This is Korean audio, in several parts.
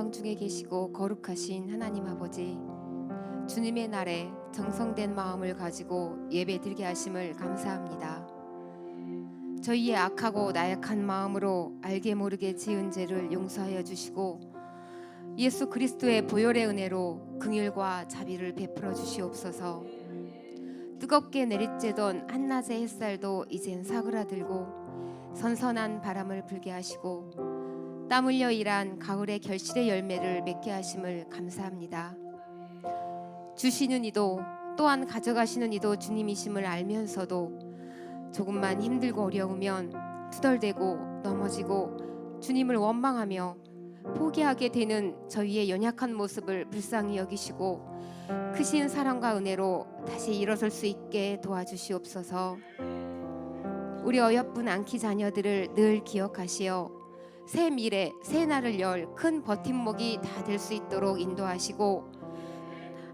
영광 중에 계시고 거룩하신 하나님 아버지, 주님의 날에 정성된 마음을 가지고 예배드리게 하심을 감사합니다. 저희의 악하고 나약한 마음으로 알게 모르게 지은 죄를 용서하여 주시고 예수 그리스도의 보혈의 은혜로 긍휼과 자비를 베풀어 주시옵소서. 뜨겁게 내리쬐던 한낮의 햇살도 이젠 사그라들고 선선한 바람을 불게 하시고 땀 흘려 일한 가을의 결실의 열매를 맺게 하심을 감사합니다. 주시는 이도 또한 가져가시는 이도 주님이심을 알면서도 조금만 힘들고 어려우면 투덜대고 넘어지고 주님을 원망하며 포기하게 되는 저희의 연약한 모습을 불쌍히 여기시고 크신 사랑과 은혜로 다시 일어설 수 있게 도와주시옵소서. 우리 어여쁜 안키 자녀들을 늘 기억하시어 새 미래, 새 날을 열 큰 버팀목이 다 될 수 있도록 인도하시고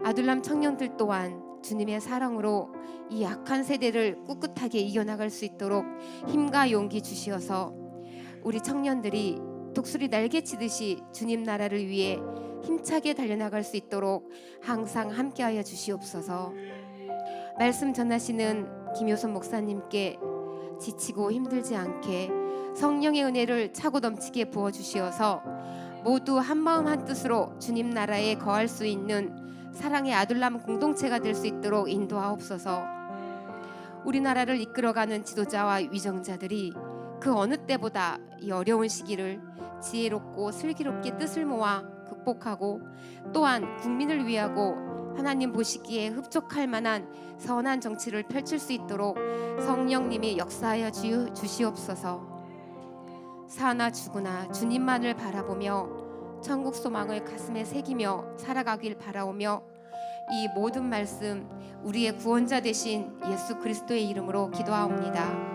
아둘람 청년들 또한 주님의 사랑으로 이 약한 세대를 꿋꿋하게 이겨나갈 수 있도록 힘과 용기 주시어서 우리 청년들이 독수리 날개치듯이 주님 나라를 위해 힘차게 달려나갈 수 있도록 항상 함께하여 주시옵소서. 말씀 전하시는 김효선 목사님께 지치고 힘들지 않게 성령의 은혜를 차고 넘치게 부어주시어서 모두 한마음 한뜻으로 주님 나라에 거할 수 있는 사랑의 아둘람 공동체가 될 수 있도록 인도하옵소서. 우리나라를 이끌어가는 지도자와 위정자들이 그 어느 때보다 이 어려운 시기를 지혜롭고 슬기롭게 뜻을 모아 극복하고 또한 국민을 위하고 하나님 보시기에 흡족할 만한 선한 정치를 펼칠 수 있도록 성령님이 역사하여 주시옵소서. 사나 죽으나 주님만을 바라보며 천국 소망을 가슴에 새기며 살아가길 바라오며 이 모든 말씀 우리의 구원자 되신 예수 그리스도의 이름으로 기도하옵니다.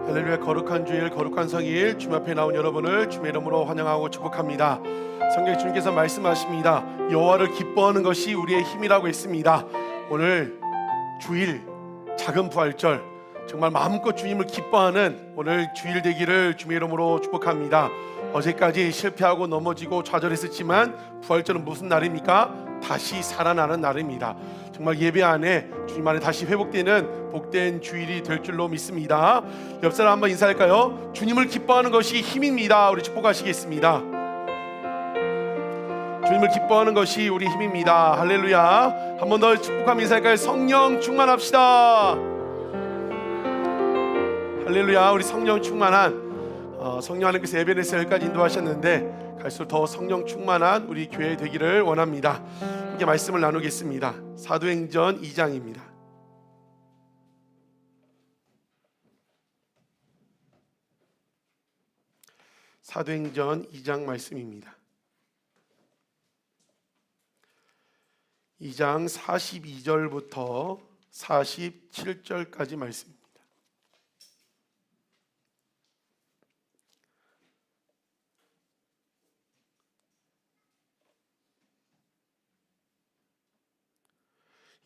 할렐루야. 거룩한 주일, 거룩한 성일, 주님 앞에 나온 여러분을 주님의 이름으로 환영하고 축복합니다. 성경 주님께서 말씀하십니다. 여호와를 기뻐하는 것이 우리의 힘이라고 했습니다. 오늘 주일 작은 부활절, 정말 마음껏 주님을 기뻐하는 오늘 주일 되기를 주님의 이름으로 축복합니다. 어제까지 실패하고 넘어지고 좌절했었지만 부활절은 무슨 날입니까? 다시 살아나는 날입니다. 정말 예배 안에 주님 안에 다시 회복되는 복된 주일이 될 줄로 믿습니다. 옆 사람 한번 인사할까요? 주님을 기뻐하는 것이 힘입니다. 우리 축복하시겠습니다. 주님을 기뻐하는 것이 우리 힘입니다. 할렐루야. 한 번 더 축복하며 인사할까요? 성령 충만합시다. 할렐루야. 우리 성령 충만한 성령 하나님께서 예배에서 여기까지 인도하셨는데 갈수록 더 성령 충만한 우리 교회 되기를 원합니다. 함께 말씀을 나누겠습니다. 사도행전 2장입니다. 사도행전 2장 말씀입니다. 2장 42절부터 47절까지 말씀입니다.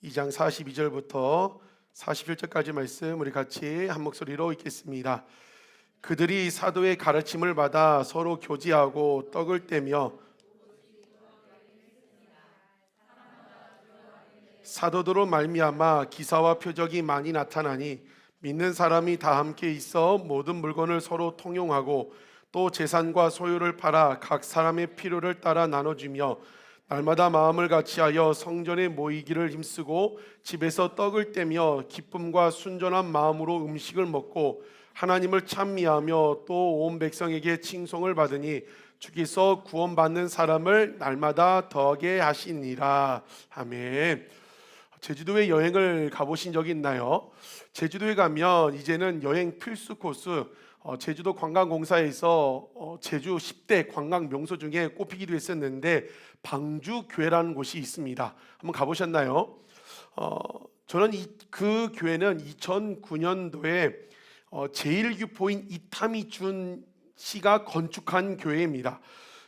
이 장 42절부터 41절까지 말씀 우리 같이 한 목소리로 읽겠습니다. 그들이 사도의 가르침을 받아 서로 교제하고 떡을 떼며 사도들로 말미암아 기사와 표적이 많이 나타나니 믿는 사람이 다 함께 있어 모든 물건을 서로 통용하고 또 재산과 소유를 팔아 각 사람의 필요를 따라 나눠주며 날마다 마음을 같이하여 성전에 모이기를 힘쓰고 집에서 떡을 떼며 기쁨과 순전한 마음으로 음식을 먹고 하나님을 찬미하며 또 온 백성에게 칭송을 받으니 주께서 구원받는 사람을 날마다 더하게 하시니라. 아멘. 제주도에 여행을 가보신 적이 있나요? 제주도에 가면 이제는 여행 필수 코스 제주도 관광공사에서 제주 10대 관광 명소 중에 꼽히기도 했었는데 방주교회라는 곳이 있습니다. 한번 가보셨나요? 저는 그 교회는 2009년도에 제1교포인 이타미준 씨가 건축한 교회입니다.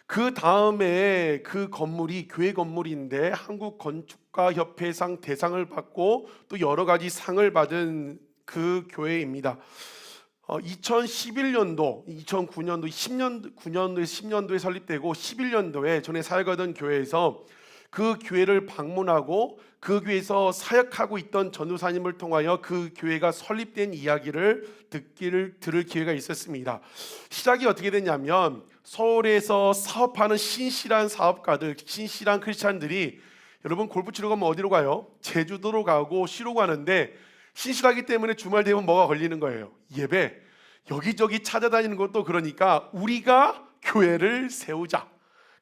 그 다음에 그 건물이 교회 건물인데 한국건축가협회상 대상을 받고 또 여러 가지 상을 받은 그 교회입니다. 2011년도, 2009년도, 10년도에 설립되고 11년도에 전에 사역하던 교회에서 그 교회를 방문하고 그 교회에서 사역하고 있던 전도사님을 통하여 그 교회가 설립된 이야기를 들을 기회가 있었습니다. 시작이 어떻게 됐냐면 서울에서 사업하는 신실한 사업가들, 신실한 크리스찬들이 여러분 골프 치러 가면 어디로 가요? 제주도로 가고 시로 가는데 신실하기 때문에 주말 되면 뭐가 걸리는 거예요? 예배. 여기저기 찾아다니는 것도 그러니까 우리가 교회를 세우자.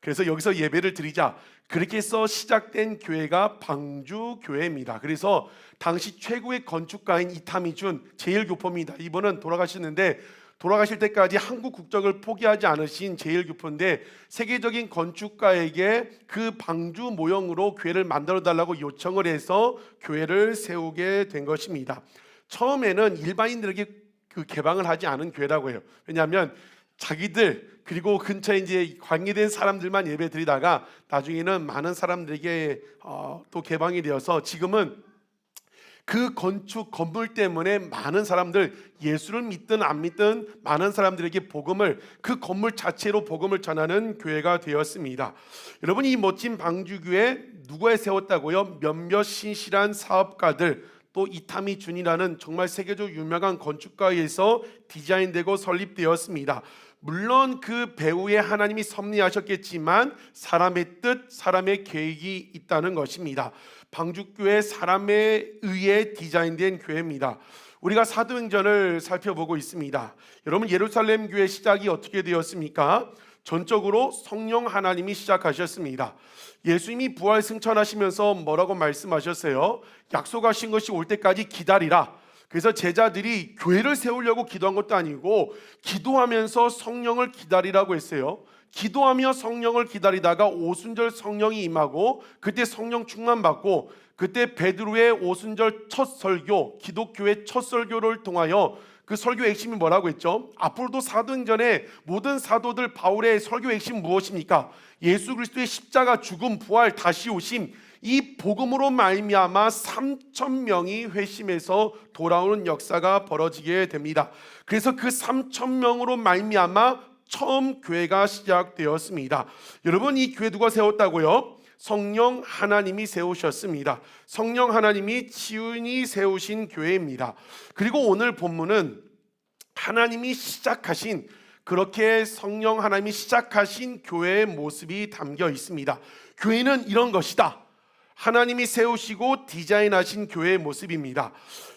그래서 여기서 예배를 드리자. 그렇게 해서 시작된 교회가 방주교회입니다. 그래서 당시 최고의 건축가인 이타미준 제1교포입니다. 이분은 돌아가셨는데 돌아가실 때까지 한국 국적을 포기하지 않으신 제1교포인데 세계적인 건축가에게 그 방주 모형으로 교회를 만들어 달라고 요청을 해서 교회를 세우게 된 것입니다. 처음에는 일반인들에게 개방을 하지 않은 교회라고 해요. 왜냐하면 자기들 그리고 근처에 이제 관계된 사람들만 예배 드리다가 나중에는 많은 사람들에게 또 개방이 되어서 지금은 그 건축 건물 때문에 많은 사람들, 예수를 믿든 안 믿든 많은 사람들에게 복음을, 그 건물 자체로 복음을 전하는 교회가 되었습니다. 여러분, 이 멋진 방주교회 누가 세웠다고요? 몇몇 신실한 사업가들, 또 이타미 준이라는 정말 세계적으로 유명한 건축가에서 디자인되고 설립되었습니다. 물론 그 배후에 하나님이 섭리하셨겠지만 사람의 뜻, 사람의 계획이 있다는 것입니다. 방주교회 사람에 의해 디자인된 교회입니다. 우리가 사도행전을 살펴보고 있습니다. 여러분, 예루살렘 교회 시작이 어떻게 되었습니까? 전적으로 성령 하나님이 시작하셨습니다. 예수님이 부활 승천하시면서 뭐라고 말씀하셨어요? 약속하신 것이 올 때까지 기다리라. 그래서 제자들이 교회를 세우려고 기도한 것도 아니고 기도하면서 성령을 기다리라고 했어요. 기도하며 성령을 기다리다가 오순절 성령이 임하고 그때 성령 충만 받고 그때 베드로의 오순절 첫 설교, 기독교의 첫 설교를 통하여 그 설교 핵심이 뭐라고 했죠? 앞으로도 사도행전에 모든 사도들 바울의 설교 핵심 무엇입니까? 예수 그리스도의 십자가 죽음 부활 다시 오심, 이 복음으로 말미암아 3,000명이 회심해서 돌아오는 역사가 벌어지게 됩니다. 그래서 그 3,000명으로 말미암아 처음 교회가 시작되었습니다. 여러분, 이 교회 누가 세웠다고요? 성령 하나님이 세우셨습니다. 성령 하나님이 친히 세우신 교회입니다. 그리고 오늘 본문은 하나님이 시작하신, 그렇게 성령 하나님이 시작하신 교회의 모습이 담겨 있습니다. 교회는 이런 것이다. 하나님이 세우시고 디자인하신 교회의 모습입니다.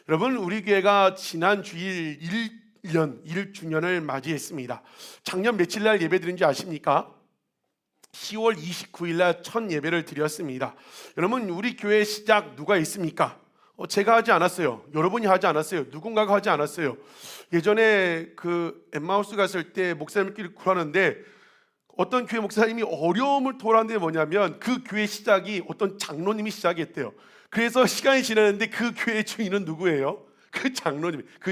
여러분, 우리 교회가 지난 주일 1주년을 맞이했습니다. 작년 며칠 날 예배 드린지 아십니까? 10월 29일 날 첫 예배를 드렸습니다. 여러분, 우리 교회 시작 누가 있습니까? 제가 하지 않았어요. 여러분이 하지 않았어요. 누군가가 하지 않았어요. 예전에 그 엠마우스 갔을 때 목사님끼리 구하는데 어떤 교회 목사님이 어려움을 토로하는데 뭐냐면 그 교회 시작이 어떤 장로님이 시작했대요. 그래서 시간이 지났는데 그 교회 주인은 누구예요? 그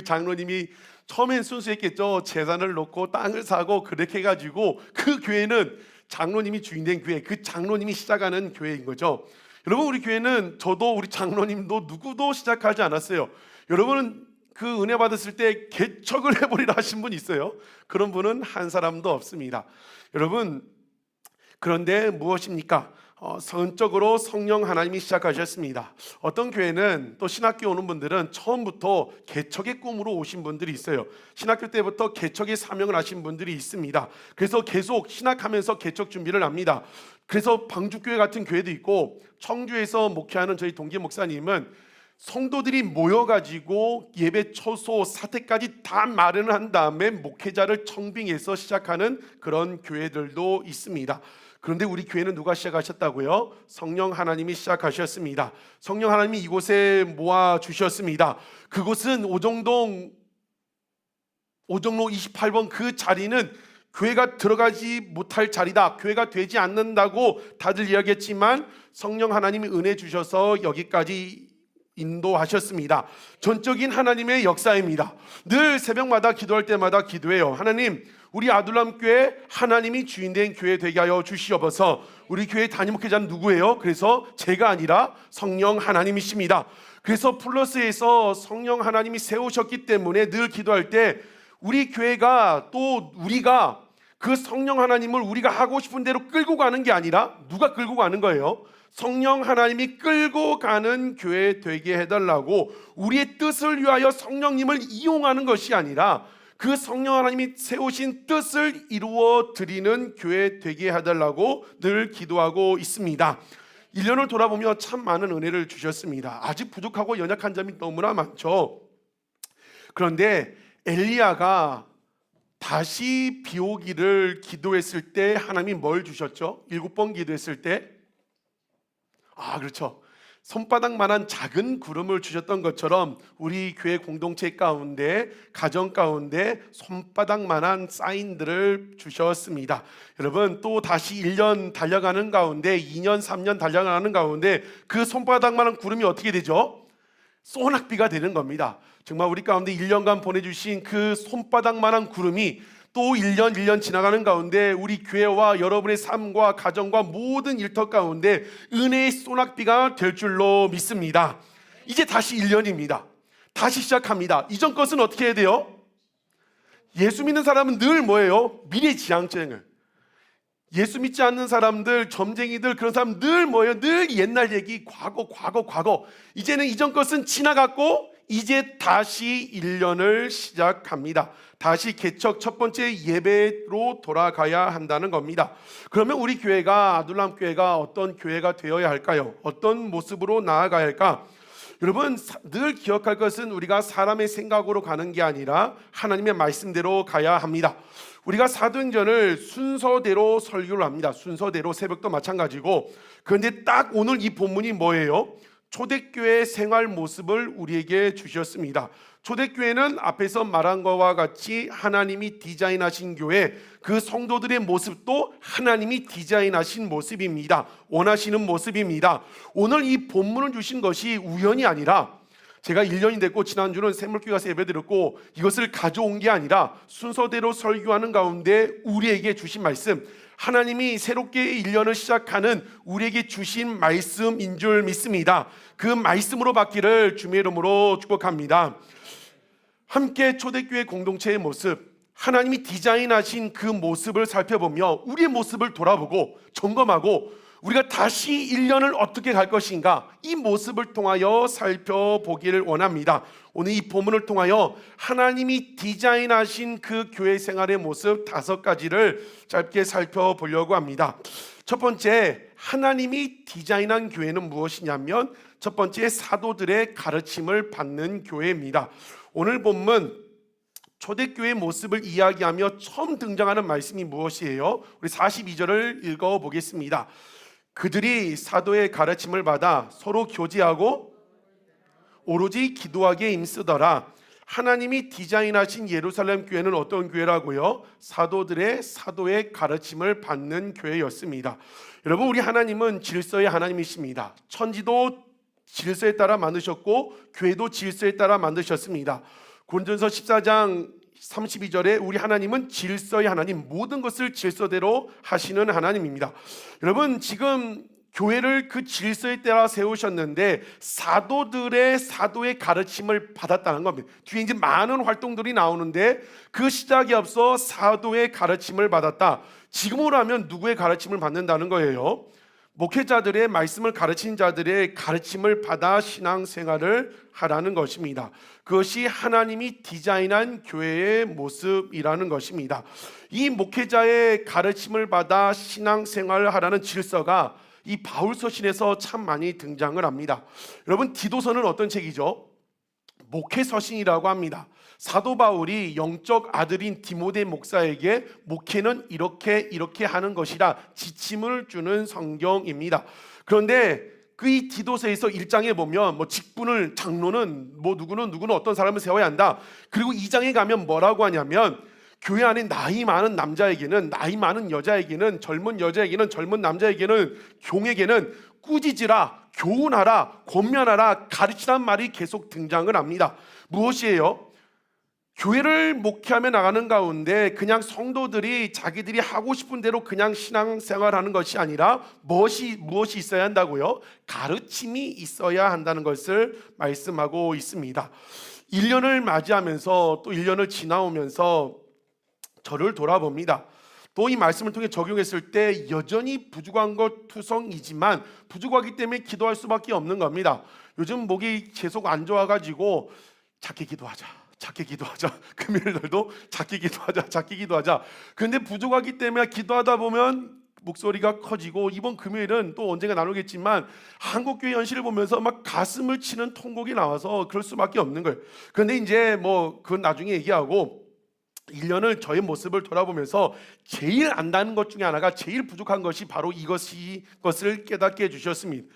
장로님이 처음엔 순수했겠죠. 재산을 놓고 땅을 사고 그렇게 해가지고 그 교회는 장로님이 주인된 교회, 그 장로님이 시작하는 교회인 거죠. 여러분, 우리 교회는 저도 우리 장로님도 누구도 시작하지 않았어요. 여러분은 그 은혜 받았을 때 개척을 해버리라 하신 분 있어요? 그런 분은 한 사람도 없습니다. 여러분, 그런데 무엇입니까? 선적으로 성령 하나님이 시작하셨습니다. 어떤 교회는 또 신학교 오는 분들은 처음부터 개척의 꿈으로 오신 분들이 있어요. 신학교 때부터 개척의 사명을 하신 분들이 있습니다. 그래서 계속 신학하면서 개척 준비를 합니다. 그래서 방주교회 같은 교회도 있고, 청주에서 목회하는 저희 동기 목사님은 성도들이 모여가지고 예배 처소 사택까지 다 마련을 한 다음에 목회자를 청빙해서 시작하는 그런 교회들도 있습니다. 그런데 우리 교회는 누가 시작하셨다고요? 성령 하나님이 시작하셨습니다. 성령 하나님이 이곳에 모아 주셨습니다. 그곳은 오정로 28번 그 자리는 교회가 들어가지 못할 자리다, 교회가 되지 않는다고 다들 이야기했지만 성령 하나님이 은혜 주셔서 여기까지 인도하셨습니다. 전적인 하나님의 역사입니다. 늘 새벽마다 기도할 때마다 기도해요. 하나님, 우리 아둘람교회 하나님이 주인된 교회 되게 하여 주시옵소서. 우리 교회 담임 목회자는 누구예요? 그래서 제가 아니라 성령 하나님이십니다. 그래서 플러스에서 성령 하나님이 세우셨기 때문에 늘 기도할 때 우리 교회가 또 우리가 그 성령 하나님을 우리가 하고 싶은 대로 끌고 가는 게 아니라 누가 끌고 가는 거예요? 성령 하나님이 끌고 가는 교회 되게 해달라고 우리의 뜻을 위하여 성령님을 이용하는 것이 아니라 그 성령 하나님이 세우신 뜻을 이루어 드리는 교회 되게 해달라고 늘 기도하고 있습니다. 1년을 돌아보며 참 많은 은혜를 주셨습니다. 아직 부족하고 연약한 점이 너무나 많죠. 그런데 엘리야가 다시 비 오기를 기도했을 때 하나님이 뭘 주셨죠? 7번 기도했을 때 그렇죠. 손바닥만한 작은 구름을 주셨던 것처럼 우리 교회 공동체 가운데 가정 가운데 손바닥만한 사인들을 주셨습니다. 여러분 또 다시 1년 달려가는 가운데 2년 3년 달려가는 가운데 그 손바닥만한 구름이 어떻게 되죠? 소낙비가 되는 겁니다. 정말 우리 가운데 1년간 보내주신 그 손바닥만한 구름이 또 1년 지나가는 가운데 우리 교회와 여러분의 삶과 가정과 모든 일터 가운데 은혜의 소낙비가 될 줄로 믿습니다. 이제 다시 1년입니다. 다시 시작합니다. 이전 것은 어떻게 해야 돼요? 예수 믿는 사람은 늘 뭐예요? 미래지향적을. 예수 믿지 않는 사람들, 점쟁이들, 그런 사람 늘 뭐예요? 늘 옛날 얘기, 과거. 이제는 이전 것은 지나갔고 이제 다시 1년을 시작합니다. 다시 개척 첫 번째 예배로 돌아가야 한다는 겁니다. 그러면 우리 교회가 아둘람 교회가 어떤 교회가 되어야 할까요? 어떤 모습으로 나아가야 할까? 여러분 늘 기억할 것은 우리가 사람의 생각으로 가는 게 아니라 하나님의 말씀대로 가야 합니다. 우리가 사도행전을 순서대로 설교를 합니다. 순서대로 새벽도 마찬가지고. 그런데 딱 오늘 이 본문이 뭐예요? 초대교회의 생활 모습을 우리에게 주셨습니다. 초대교회는 앞에서 말한 것과 같이 하나님이 디자인하신 교회, 그 성도들의 모습도 하나님이 디자인하신 모습입니다. 원하시는 모습입니다. 오늘 이 본문을 주신 것이 우연이 아니라 제가 1년이 됐고 지난주는 샘물교회 가서 예배드렸고 이것을 가져온 게 아니라 순서대로 설교하는 가운데 우리에게 주신 말씀, 하나님이 새롭게 1년을 시작하는 우리에게 주신 말씀인 줄 믿습니다. 그 말씀으로 받기를 주님의 이름으로 축복합니다. 함께 초대교회 공동체의 모습, 하나님이 디자인하신 그 모습을 살펴보며 우리의 모습을 돌아보고 점검하고 우리가 다시 1년을 어떻게 갈 것인가, 이 모습을 통하여 살펴보기를 원합니다. 오늘 이 본문을 통하여 하나님이 디자인하신 그 교회 생활의 모습 5가지를 짧게 살펴보려고 합니다. 첫 번째, 하나님이 디자인한 교회는 무엇이냐면 첫 번째, 사도들의 가르침을 받는 교회입니다. 오늘 본문 초대교회의 모습을 이야기하며 처음 등장하는 말씀이 무엇이에요? 우리 42절을 읽어보겠습니다. 그들이 사도의 가르침을 받아 서로 교제하고 오로지 기도하기에 힘쓰더라. 하나님이 디자인하신 예루살렘 교회는 어떤 교회라고요? 사도의 가르침을 받는 교회였습니다. 여러분, 우리 하나님은 질서의 하나님이십니다. 천지도 질서에 따라 만드셨고 교회도 질서에 따라 만드셨습니다. 고린도전서 14장 32절에 우리 하나님은 질서의 하나님, 모든 것을 질서대로 하시는 하나님입니다. 여러분, 지금 교회를 그 질서에 따라 세우셨는데 사도의 가르침을 받았다는 겁니다. 뒤에 이제 많은 활동들이 나오는데 그 시작에 앞서 사도의 가르침을 받았다. 지금으로 하면 누구의 가르침을 받는다는 거예요? 목회자들의 말씀을 가르치는 자들의 가르침을 받아 신앙생활을 하라는 것입니다. 그것이 하나님이 디자인한 교회의 모습이라는 것입니다. 이 목회자의 가르침을 받아 신앙생활을 하라는 질서가 이 바울서신에서 참 많이 등장을 합니다. 여러분, 디도서는 어떤 책이죠? 목회서신이라고 합니다. 사도 바울이 영적 아들인 디모데 목사에게 목회는 이렇게 하는 것이라 지침을 주는 성경입니다. 그런데 그 이 디도서에서 1장에 보면 직분을, 장로는 누구는 어떤 사람을 세워야 한다. 그리고 2장에 가면 뭐라고 하냐면 교회 안에 나이 많은 남자에게는, 나이 많은 여자에게는, 젊은 여자에게는, 젊은 남자에게는, 종에게는 꾸짖으라, 교훈하라, 권면하라, 가르치란 말이 계속 등장을 합니다. 무엇이에요? 교회를 목회하며 나가는 가운데 그냥 성도들이 자기들이 하고 싶은 대로 그냥 신앙생활하는 것이 아니라 무엇이 있어야 한다고요? 가르침이 있어야 한다는 것을 말씀하고 있습니다. 1년을 맞이하면서 또 1년을 지나오면서 저를 돌아봅니다. 또 이 말씀을 통해 적용했을 때 여전히 부족한 것 투성이지만 부족하기 때문에 기도할 수밖에 없는 겁니다. 요즘 목이 계속 안 좋아가지고 작게 기도하자, 작게 기도하자. 금요일날도 작게 기도하자, 작게 기도하자. 그런데 부족하기 때문에 기도하다 보면 목소리가 커지고, 이번 금요일은 또 언젠가 나누겠지만 한국교회 현실을 보면서 막 가슴을 치는 통곡이 나와서 그럴 수밖에 없는 거예요. 그런데 이제 뭐 그건 나중에 얘기하고, 1년을 저의 모습을 돌아보면서 제일 안다는 것 중에 하나가, 제일 부족한 것이 바로 것을 깨닫게 해주셨습니다.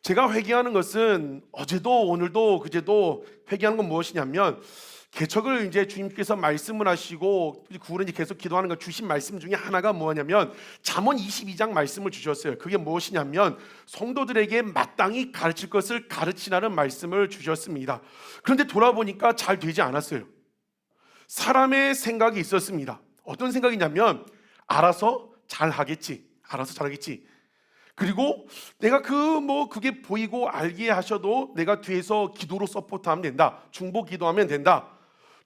제가 회개하는 것은 어제도 오늘도 그제도 회개하는 건 무엇이냐면, 개척을 이제 주님께서 말씀을 하시고 9월에 이제 계속 기도하는 거 주신 말씀 중에 하나가 뭐냐면 잠언 22장 말씀을 주셨어요. 그게 무엇이냐면 성도들에게 마땅히 가르칠 것을 가르치라는 말씀을 주셨습니다. 그런데 돌아보니까 잘 되지 않았어요. 사람의 생각이 있었습니다. 어떤 생각이냐면 알아서 잘하겠지, 알아서 잘하겠지. 그리고 내가 그게 보이고 알게 하셔도 내가 뒤에서 기도로 서포트하면 된다, 중보 기도하면 된다.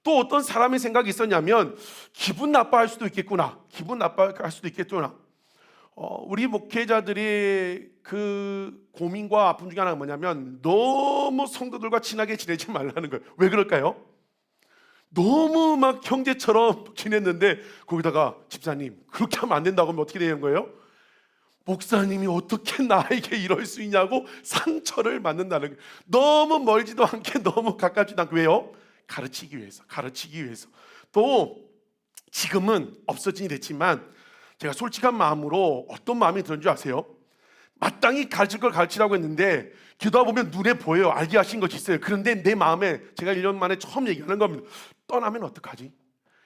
또 어떤 사람의 생각이 있었냐면 기분 나빠할 수도 있겠구나, 기분 나빠할 수도 있겠구나. 우리 목회자들의 그 고민과 아픔 중에 하나가 뭐냐면 너무 성도들과 친하게 지내지 말라는 거예요. 왜 그럴까요? 너무 막 형제처럼 지냈는데 거기다가 집사님 그렇게 하면 안 된다고 하면 어떻게 되는 거예요? 목사님이 어떻게 나에게 이럴 수 있냐고 상처를 받는다는 거예요. 너무 멀지도 않게 너무 가깝지도 않고. 왜요? 가르치기 위해서, 가르치기 위해서. 또 지금은 없어진 일이 됐지만 제가 솔직한 마음으로 어떤 마음이 드는 줄 아세요? 마땅히 가르칠 걸 가르치라고 했는데 기도하다 보면 눈에 보여요. 알게 하신 것이 있어요. 그런데 내 마음에, 제가 1년 만에 처음 얘기하는 겁니다. 떠나면 어떡하지?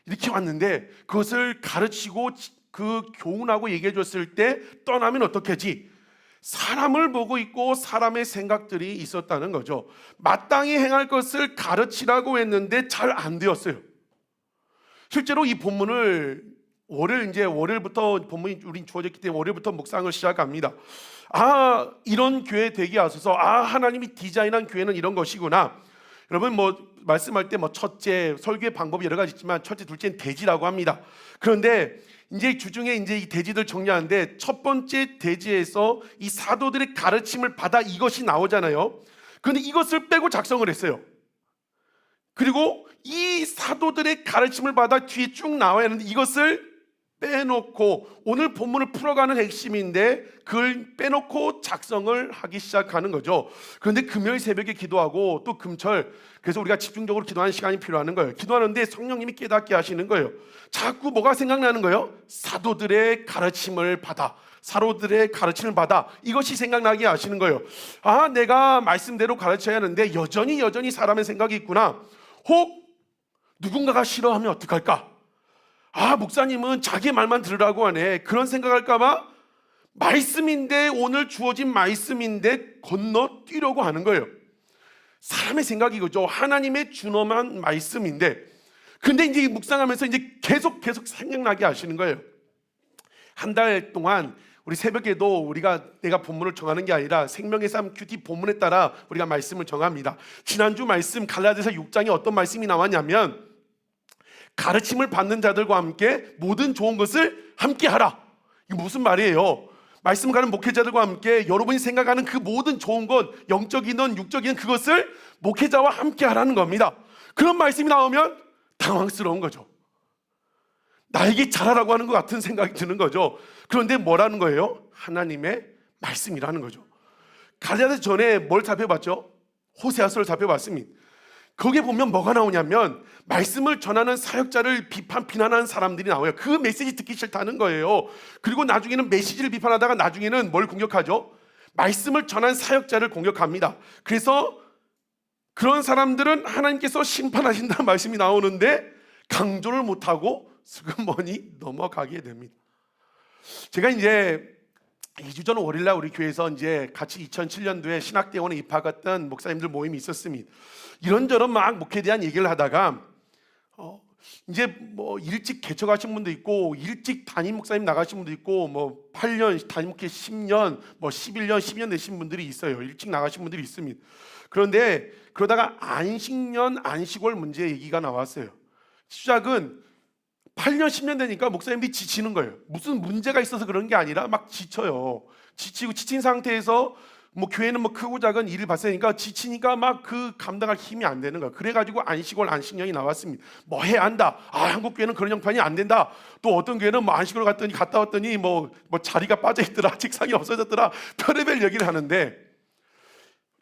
이렇게 왔는데 그것을 가르치고 그 교훈하고 얘기해 줬을 때 떠나면 어떡하지? 사람을 보고 있고 사람의 생각들이 있었다는 거죠. 마땅히 행할 것을 가르치라고 했는데 잘 안 되었어요. 실제로 이 본문을 월요일부터 본문이 우린 주어졌기 때문에 월요일부터 묵상을 시작합니다. 이런 교회 되게 하소서. 하나님이 디자인한 교회는 이런 것이구나. 여러분 말씀할 때 첫째, 설교의 방법이 여러 가지 있지만 첫째, 둘째는 대지라고 합니다. 그런데 이제 주중에 이제 이 대지들 정리하는데 첫 번째 대지에서 이 사도들의 가르침을 받아 이것이 나오잖아요. 그런데 이것을 빼고 작성을 했어요. 그리고 이 사도들의 가르침을 받아 뒤에 쭉 나와야 하는데 이것을 빼놓고, 오늘 본문을 풀어가는 핵심인데 그걸 빼놓고 작성을 하기 시작하는 거죠. 그런데 금요일 새벽에 기도하고 또 금철, 그래서 우리가 집중적으로 기도하는 시간이 필요한 거예요. 기도하는데 성령님이 깨닫게 하시는 거예요. 자꾸 뭐가 생각나는 거예요? 사도들의 가르침을 받아, 사도들의 가르침을 받아, 이것이 생각나게 하시는 거예요. 내가 말씀대로 가르쳐야 하는데 여전히 사람의 생각이 있구나. 혹 누군가가 싫어하면 어떡할까? 목사님은 자기 말만 들으라고 하네. 그런 생각할까 봐 말씀인데, 오늘 주어진 말씀인데 건너뛰려고 하는 거예요. 사람의 생각이 그죠. 하나님의 준엄한 말씀인데, 근데 이제 묵상하면서 이제 계속 생각나게 하시는 거예요. 한 달 동안 우리 새벽에도 내가 본문을 정하는 게 아니라 생명의 삶 큐티 본문에 따라 우리가 말씀을 정합니다. 지난주 말씀 갈라디아서 6장에 어떤 말씀이 나왔냐면 가르침을 받는 자들과 함께 모든 좋은 것을 함께 하라. 이게 무슨 말이에요? 말씀 가는 목회자들과 함께 여러분이 생각하는 그 모든 좋은 것, 영적이든 육적이든 그것을 목회자와 함께 하라는 겁니다. 그런 말씀이 나오면 당황스러운 거죠. 나에게 잘하라고 하는 것 같은 생각이 드는 거죠. 그런데 뭐라는 거예요? 하나님의 말씀이라는 거죠. 갈라디아서 전에 뭘 살펴봤죠? 호세아서를 살펴봤습니다. 거기에 보면 뭐가 나오냐면 말씀을 전하는 사역자를 비난하는 사람들이 나와요. 그 메시지 듣기 싫다는 거예요. 그리고 나중에는 메시지를 비판하다가 나중에는 뭘 공격하죠? 말씀을 전한 사역자를 공격합니다. 그래서 그런 사람들은 하나님께서 심판하신다는 말씀이 나오는데 강조를 못하고 슬그머니 넘어가게 됩니다. 제가 이제 2주 전 월요일날 우리 교회에서 이제 같이 2007년도에 신학대원에 입학했던 목사님들 모임이 있었습니다. 이런저런 막 목회에 대한 얘기를 하다가 이제 일찍 개척하신 분도 있고 일찍 담임 목사님 나가신 분도 있고 8년 담임 목회 10년 11년 12년 되신 분들이 있어요. 일찍 나가신 분들이 있습니다. 그런데 그러다가 안식년, 안식월 문제 얘기가 나왔어요. 시작은 8년, 10년 되니까 목사님들이 지치는 거예요. 무슨 문제가 있어서 그런 게 아니라 막 지쳐요. 지치고 지친 상태에서 뭐 교회는 뭐 크고 작은 일을 봤으니까 지치니까 막 그 감당할 힘이 안 되는 거예요. 그래가지고 안식월, 안식년이 나왔습니다. 뭐 해야 한다. 한국 교회는 그런 형편이 안 된다. 또 어떤 교회는 뭐 안식월 갔다 왔더니 뭐 자리가 빠져 있더라, 책상이 없어졌더라, 별의별 얘기를 하는데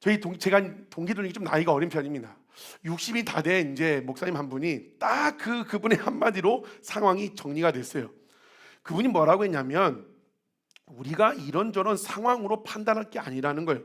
제가 동기들이 좀 나이가 어린 편입니다. 60이 다 된 이제 목사님 한 분이 딱 그분의 한마디로 상황이 정리가 됐어요. 그분이 뭐라고 했냐면 우리가 이런저런 상황으로 판단할 게 아니라는 거예요.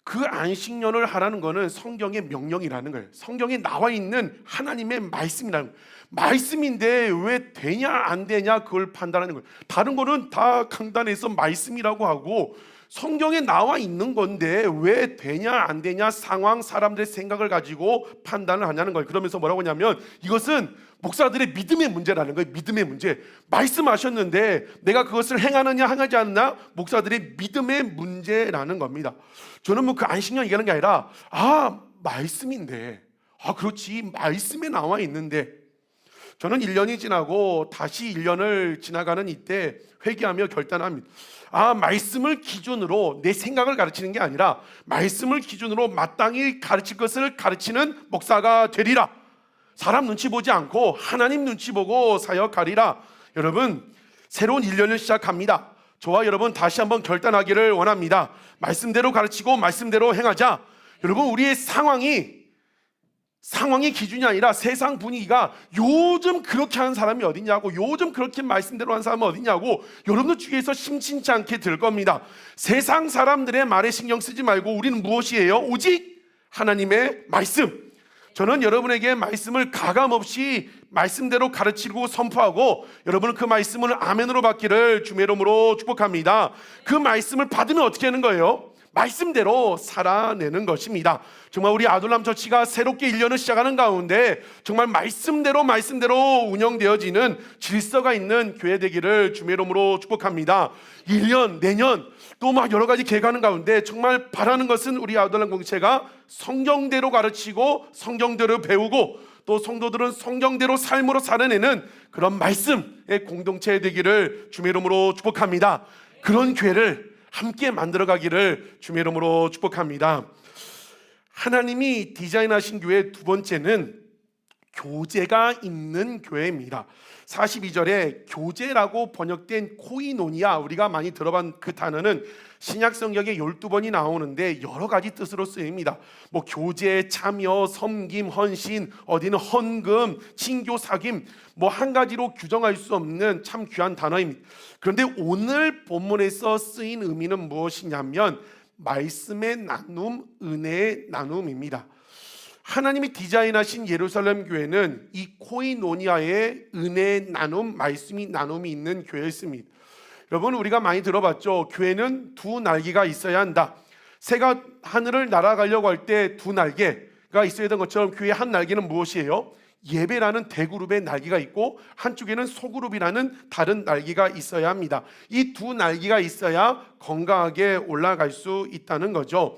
그 안식년을 하라는 거는 성경의 명령이라는 거예요. 성경에 나와 있는 하나님의 말씀이라는 거예요. 말씀인데 왜 되냐 안 되냐 그걸 판단하는 거예요. 다른 거는 다 강단에서 말씀이라고 하고 성경에 나와 있는 건데 왜 되냐 안 되냐 상황, 사람들의 생각을 가지고 판단을 하냐는 거예요. 그러면서 뭐라고 하냐면 이것은 목사들의 믿음의 문제라는 거예요. 믿음의 문제. 말씀하셨는데 내가 그것을 행하느냐 행하지 않느냐 목사들의 믿음의 문제라는 겁니다. 저는 뭐 그 안식년 얘기하는 게 아니라 말씀인데 그렇지 말씀에 나와 있는데 저는 1년이 지나고 다시 1년을 지나가는 이때 회개하며 결단합니다. 말씀을 기준으로 내 생각을 가르치는 게 아니라 말씀을 기준으로 마땅히 가르칠 것을 가르치는 목사가 되리라. 사람 눈치 보지 않고 하나님 눈치 보고 사역하리라. 여러분 새로운 1년을 시작합니다. 저와 여러분 다시 한번 결단하기를 원합니다. 말씀대로 가르치고 말씀대로 행하자. 여러분 우리의 상황이 기준이 아니라 세상 분위기가 요즘 그렇게 하는 사람이 어딨냐고, 요즘 그렇게 말씀대로 하는 사람은 어딨냐고 여러분들 주위에서 심심치 않게 들 겁니다. 세상 사람들의 말에 신경 쓰지 말고 우리는 무엇이에요? 오직 하나님의 말씀. 저는 여러분에게 말씀을 가감없이 말씀대로 가르치고 선포하고 여러분은 그 말씀을 아멘으로 받기를 주의 이름으로 축복합니다. 그 말씀을 받으면 어떻게 하는 거예요? 말씀대로 살아내는 것입니다. 정말 우리 아둘람 처치가 새롭게 1년을 시작하는 가운데 정말 말씀대로 운영되어지는 질서가 있는 교회 되기를 주의 이름으로 축복합니다. 1년, 내년 또 막 여러 가지 계획하는 가운데 정말 바라는 것은 우리 아둘람 공동체가 성경대로 가르치고 성경대로 배우고 또 성도들은 성경대로 삶으로 살아내는 그런 말씀의 공동체 되기를 주의 이름으로 축복합니다. 그런 교회를 함께 만들어가기를 주의 이름으로 축복합니다. 하나님이 디자인하신 교회 두 번째는 교제가 있는 교회입니다. 42절에 교제라고 번역된 코이노니아, 우리가 많이 들어본 그 단어는 신약 성경에 12번이 나오는데 여러 가지 뜻으로 쓰입니다. 뭐 교제, 참여, 섬김, 헌신, 어디는 헌금, 친교, 사귐, 뭐 한 가지로 규정할 수 없는 참 귀한 단어입니다. 그런데 오늘 본문에서 쓰인 의미는 무엇이냐면 말씀의 나눔, 은혜의 나눔입니다. 하나님이 디자인하신 예루살렘 교회는 이 코이노니아의 은혜의 나눔, 말씀이 나눔이 있는 교회였습니다. 여러분 우리가 많이 들어봤죠. 교회는 두 날개가 있어야 한다. 새가 하늘을 날아가려고 할 때 두 날개가 있어야 되는 것처럼 교회의 한 날개는 무엇이에요? 예배라는 대그룹의 날개가 있고 한쪽에는 소그룹이라는 다른 날개가 있어야 합니다. 이 두 날개가 있어야 건강하게 올라갈 수 있다는 거죠.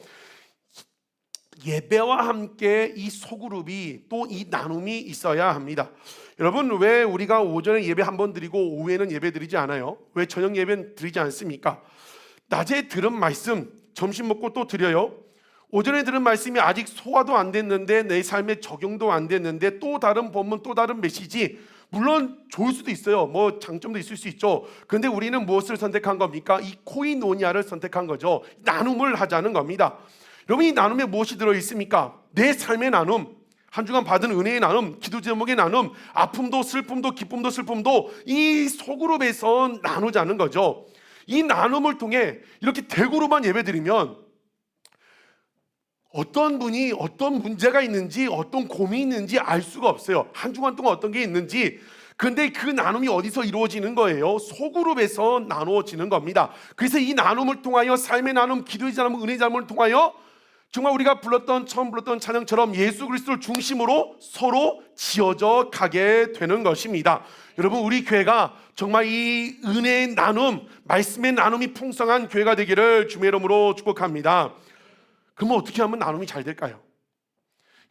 예배와 함께 이 소그룹이 또 이 나눔이 있어야 합니다. 여러분 왜 우리가 오전에 예배 한 번 드리고 오후에는 예배 드리지 않아요? 왜 저녁 예배 드리지 않습니까? 낮에 들은 말씀 점심 먹고 또 드려요. 오전에 들은 말씀이 아직 소화도 안 됐는데 내 삶에 적용도 안 됐는데 또 다른 본문 또 다른 메시지, 물론 좋을 수도 있어요. 뭐 장점도 있을 수 있죠. 그런데 우리는 무엇을 선택한 겁니까? 이 코이노니아를 선택한 거죠. 나눔을 하자는 겁니다. 여러분 이 나눔에 무엇이 들어있습니까? 내 삶의 나눔, 한 주간 받은 은혜의 나눔, 기도 제목의 나눔, 아픔도 슬픔도 기쁨도 슬픔도 이 소그룹에서 나누자는 거죠. 이 나눔을 통해 이렇게 대그룹만 예배드리면 어떤 분이 어떤 문제가 있는지 어떤 고민이 있는지 알 수가 없어요. 한 주간 동안 어떤 게 있는지. 그런데 그 나눔이 어디서 이루어지는 거예요? 소그룹에서 나누어지는 겁니다. 그래서 이 나눔을 통하여 삶의 나눔, 기도의 나눔, 은혜의 나눔을 통하여 정말 우리가 처음 불렀던 찬양처럼 예수 그리스도를 중심으로 서로 지어져 가게 되는 것입니다. 여러분 우리 교회가 정말 이 은혜의 나눔, 말씀의 나눔이 풍성한 교회가 되기를 주의 이름으로 축복합니다. 그러면 어떻게 하면 나눔이 잘 될까요?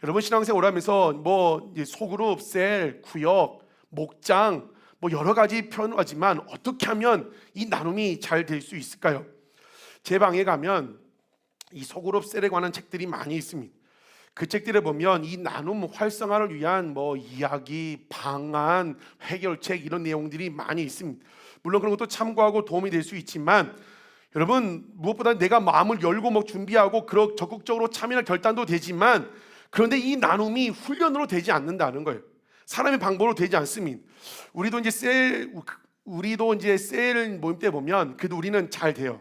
여러분 신앙생활 하면서 뭐 소그룹, 셀, 구역, 목장 뭐 여러 가지 표현하지만 어떻게 하면 이 나눔이 잘 될 수 있을까요? 제 방에 가면 이 소그룹, 셀에 관한 책들이 많이 있습니다. 그 책들을 보면 이 나눔 활성화를 위한 뭐 이야기, 방안, 해결책 이런 내용들이 많이 있습니다. 물론 그런 것도 참고하고 도움이 될 수 있지만 여러분 무엇보다 내가 마음을 열고 뭐 준비하고 적극적으로 참여할 결단도 되지만 그런데 이 나눔이 훈련으로 되지 않는다는 거예요. 사람의 방법으로 되지 않습니다. 우리도 이제 셀 모임 때 보면 그래도 우리는 잘 돼요.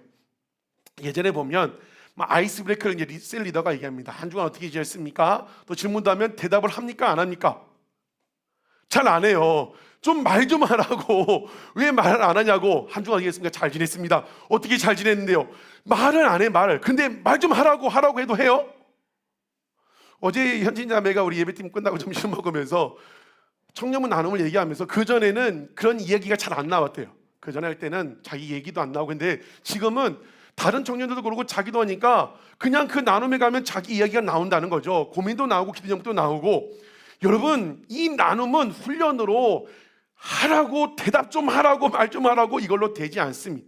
예전에 보면 아이스 브레이크를 이제 셀 리더가 얘기합니다. 한 주간 어떻게 지냈습니까? 또 질문도 하면 대답을 합니까? 안 합니까? 잘 안 해요. 좀 말 좀 하라고. 왜 말을 안 하냐고. 한 주간 어떻게 했습니까? 잘 지냈습니다. 어떻게 잘 지냈는데요? 말을 안 해, 말을. 근데 말 좀 하라고 해도 해요? 어제 현진 자매가 우리 예배팀 끝나고 점심 먹으면서 청년문 나눔을 얘기하면서 그전에는 그런 이야기가 잘 안 나왔대요. 그전에 할 때는 자기 얘기도 안 나오고 근데 지금은 다른 청년들도 그러고 자기도 하니까 그냥 그 나눔에 가면 자기 이야기가 나온다는 거죠. 고민도 나오고 기도 제목도 나오고. 여러분 이 나눔은 훈련으로 하라고 대답 좀 하라고 말 좀 하라고 이걸로 되지 않습니다.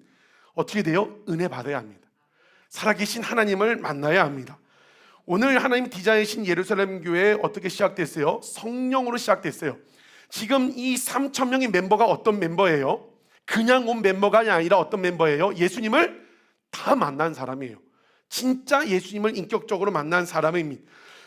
어떻게 돼요? 은혜 받아야 합니다. 살아계신 하나님을 만나야 합니다. 오늘 하나님 디자인이신 예루살렘 교회 어떻게 시작됐어요? 성령으로 시작됐어요. 지금 이 3,000명의 멤버가 어떤 멤버예요? 그냥 온 멤버가 아니라 어떤 멤버예요? 예수님을 다 만난 사람이에요. 진짜 예수님을 인격적으로 만난 사람입니다.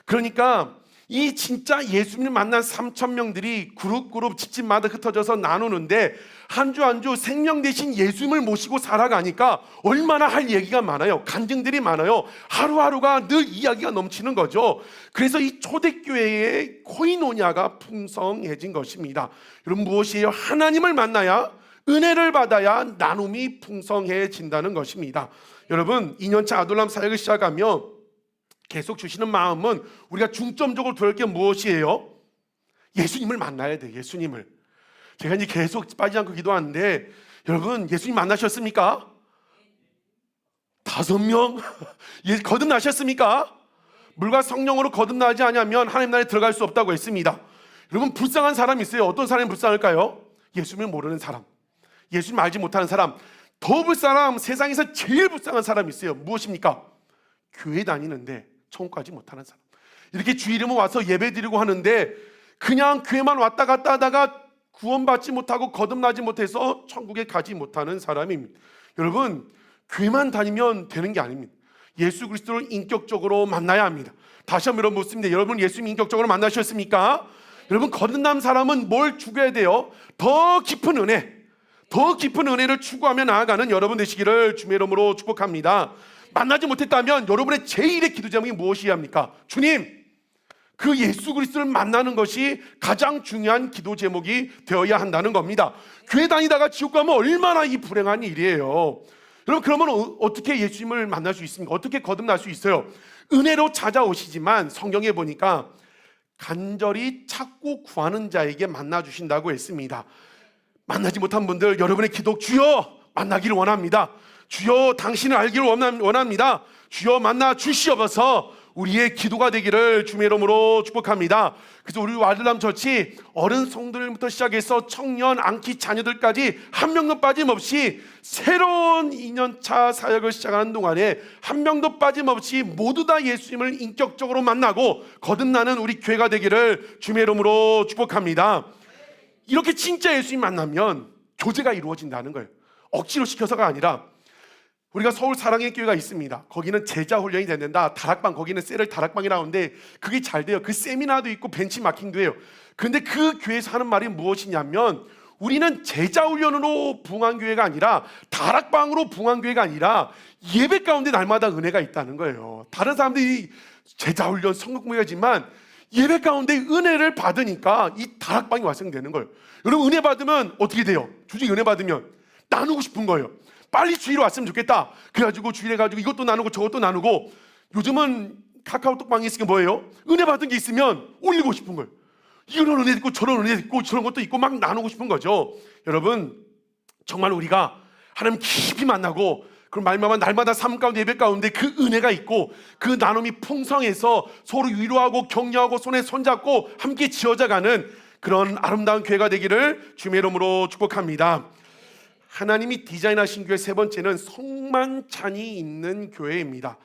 그러니까 이 진짜 예수님을 만난 3,000명들이 그룹 집집마다 흩어져서 나누는데 한 주 한 주 생명 대신 예수님을 모시고 살아가니까 얼마나 할 얘기가 많아요. 간증들이 많아요. 하루하루가 늘 이야기가 넘치는 거죠. 그래서 이 초대교회의 코이노냐가 풍성해진 것입니다. 여러분 무엇이에요? 하나님을 만나야 은혜를 받아야 나눔이 풍성해진다는 것입니다. 여러분 2년차 아둘람 사역을 시작하며 계속 주시는 마음은 우리가 중점적으로 들을 게 무엇이에요? 예수님을 만나야 돼. 예수님을. 제가 이제 계속 빠지지 않고 기도하는데 여러분 예수님 만나셨습니까? 5명? 거듭나셨습니까? 물과 성령으로 거듭나지 않으면 하나님 나라에 들어갈 수 없다고 했습니다. 여러분 불쌍한 사람이 있어요. 어떤 사람이 불쌍할까요? 예수님을 모르는 사람, 예수님 알지 못하는 사람. 더 불쌍한 세상에서 제일 불쌍한 사람이 있어요. 무엇입니까? 교회 다니는데 천국 가지 못하는 사람. 이렇게 주 이름으로 와서 예배 드리고 하는데 그냥 교회만 왔다 갔다 하다가 구원받지 못하고 거듭나지 못해서 천국에 가지 못하는 사람입니다. 여러분 교회만 다니면 되는 게 아닙니다. 예수 그리스도를 인격적으로 만나야 합니다. 다시 한번 묻습니다. 여러분 예수님 인격적으로 만나셨습니까? 여러분 거듭난 사람은 뭘 추구해야 돼요? 더 깊은 은혜, 더 깊은 은혜를 추구하며 나아가는 여러분 되시기를 주의 이름으로 축복합니다. 만나지 못했다면 여러분의 제1의 기도 제목이 무엇이어야 합니까? 주님, 그 예수 그리스도를 만나는 것이 가장 중요한 기도 제목이 되어야 한다는 겁니다. 교회 다니다가 지옥 가면 얼마나 이 불행한 일이에요. 여러분 그러면 어떻게 예수님을 만날 수 있습니까? 어떻게 거듭날 수 있어요? 은혜로 찾아오시지만 성경에 보니까 간절히 찾고 구하는 자에게 만나 주신다고 했습니다. 만나지 못한 분들 여러분의 기도, 주여 만나기를 원합니다. 주여 당신을 알기를 원합니다. 주여 만나 주시옵소서. 우리의 기도가 되기를 주의 이름으로 축복합니다. 그래서 우리 아들람 처치 어른 성도들부터 시작해서 청년, 안키 자녀들까지 한 명도 빠짐없이 새로운 2년차 사역을 시작하는 동안에 한 명도 빠짐없이 모두 다 예수님을 인격적으로 만나고 거듭나는 우리 교회가 되기를 주의 이름으로 축복합니다. 이렇게 진짜 예수님 만나면 교제가 이루어진다는 거예요. 억지로 시켜서가 아니라 우리가 서울 사랑의 교회가 있습니다. 거기는 제자 훈련이 된다. 다락방, 거기는 셀을 다락방이라고 하는데 그게 잘 돼요. 그 세미나도 있고 벤치마킹도 해요. 근데 그 교회에서 하는 말이 무엇이냐면 우리는 제자 훈련으로 부흥한 교회가 아니라 다락방으로 부흥한 교회가 아니라 예배 가운데 날마다 은혜가 있다는 거예요. 다른 사람들이 제자 훈련, 성경 공부하지만 예배 가운데 은혜를 받으니까 이 다락방이 완성되는 거예요. 여러분 은혜 받으면 어떻게 돼요? 주중에 은혜 받으면 나누고 싶은 거예요. 빨리 주일에 왔으면 좋겠다. 그래가지고 주일에 가지고 이것도 나누고 저것도 나누고. 요즘은 카카오톡방이 있으니까 뭐예요? 은혜 받은 게 있으면 올리고 싶은 거예요. 이런 은혜 있고 저런 은혜 있고 저런 것도 있고 막 나누고 싶은 거죠. 여러분 정말 우리가 하나님 깊이 만나고 그럼 말미암아 날마다 삶 가운데 예배 가운데 그 은혜가 있고 그 나눔이 풍성해서 서로 위로하고 격려하고 손에 손잡고 함께 지어져가는 그런 아름다운 교회가 되기를 주님의 이름으로 축복합니다. 하나님이 디자인하신 교회 세 번째는 성만찬이 있는 교회입니다.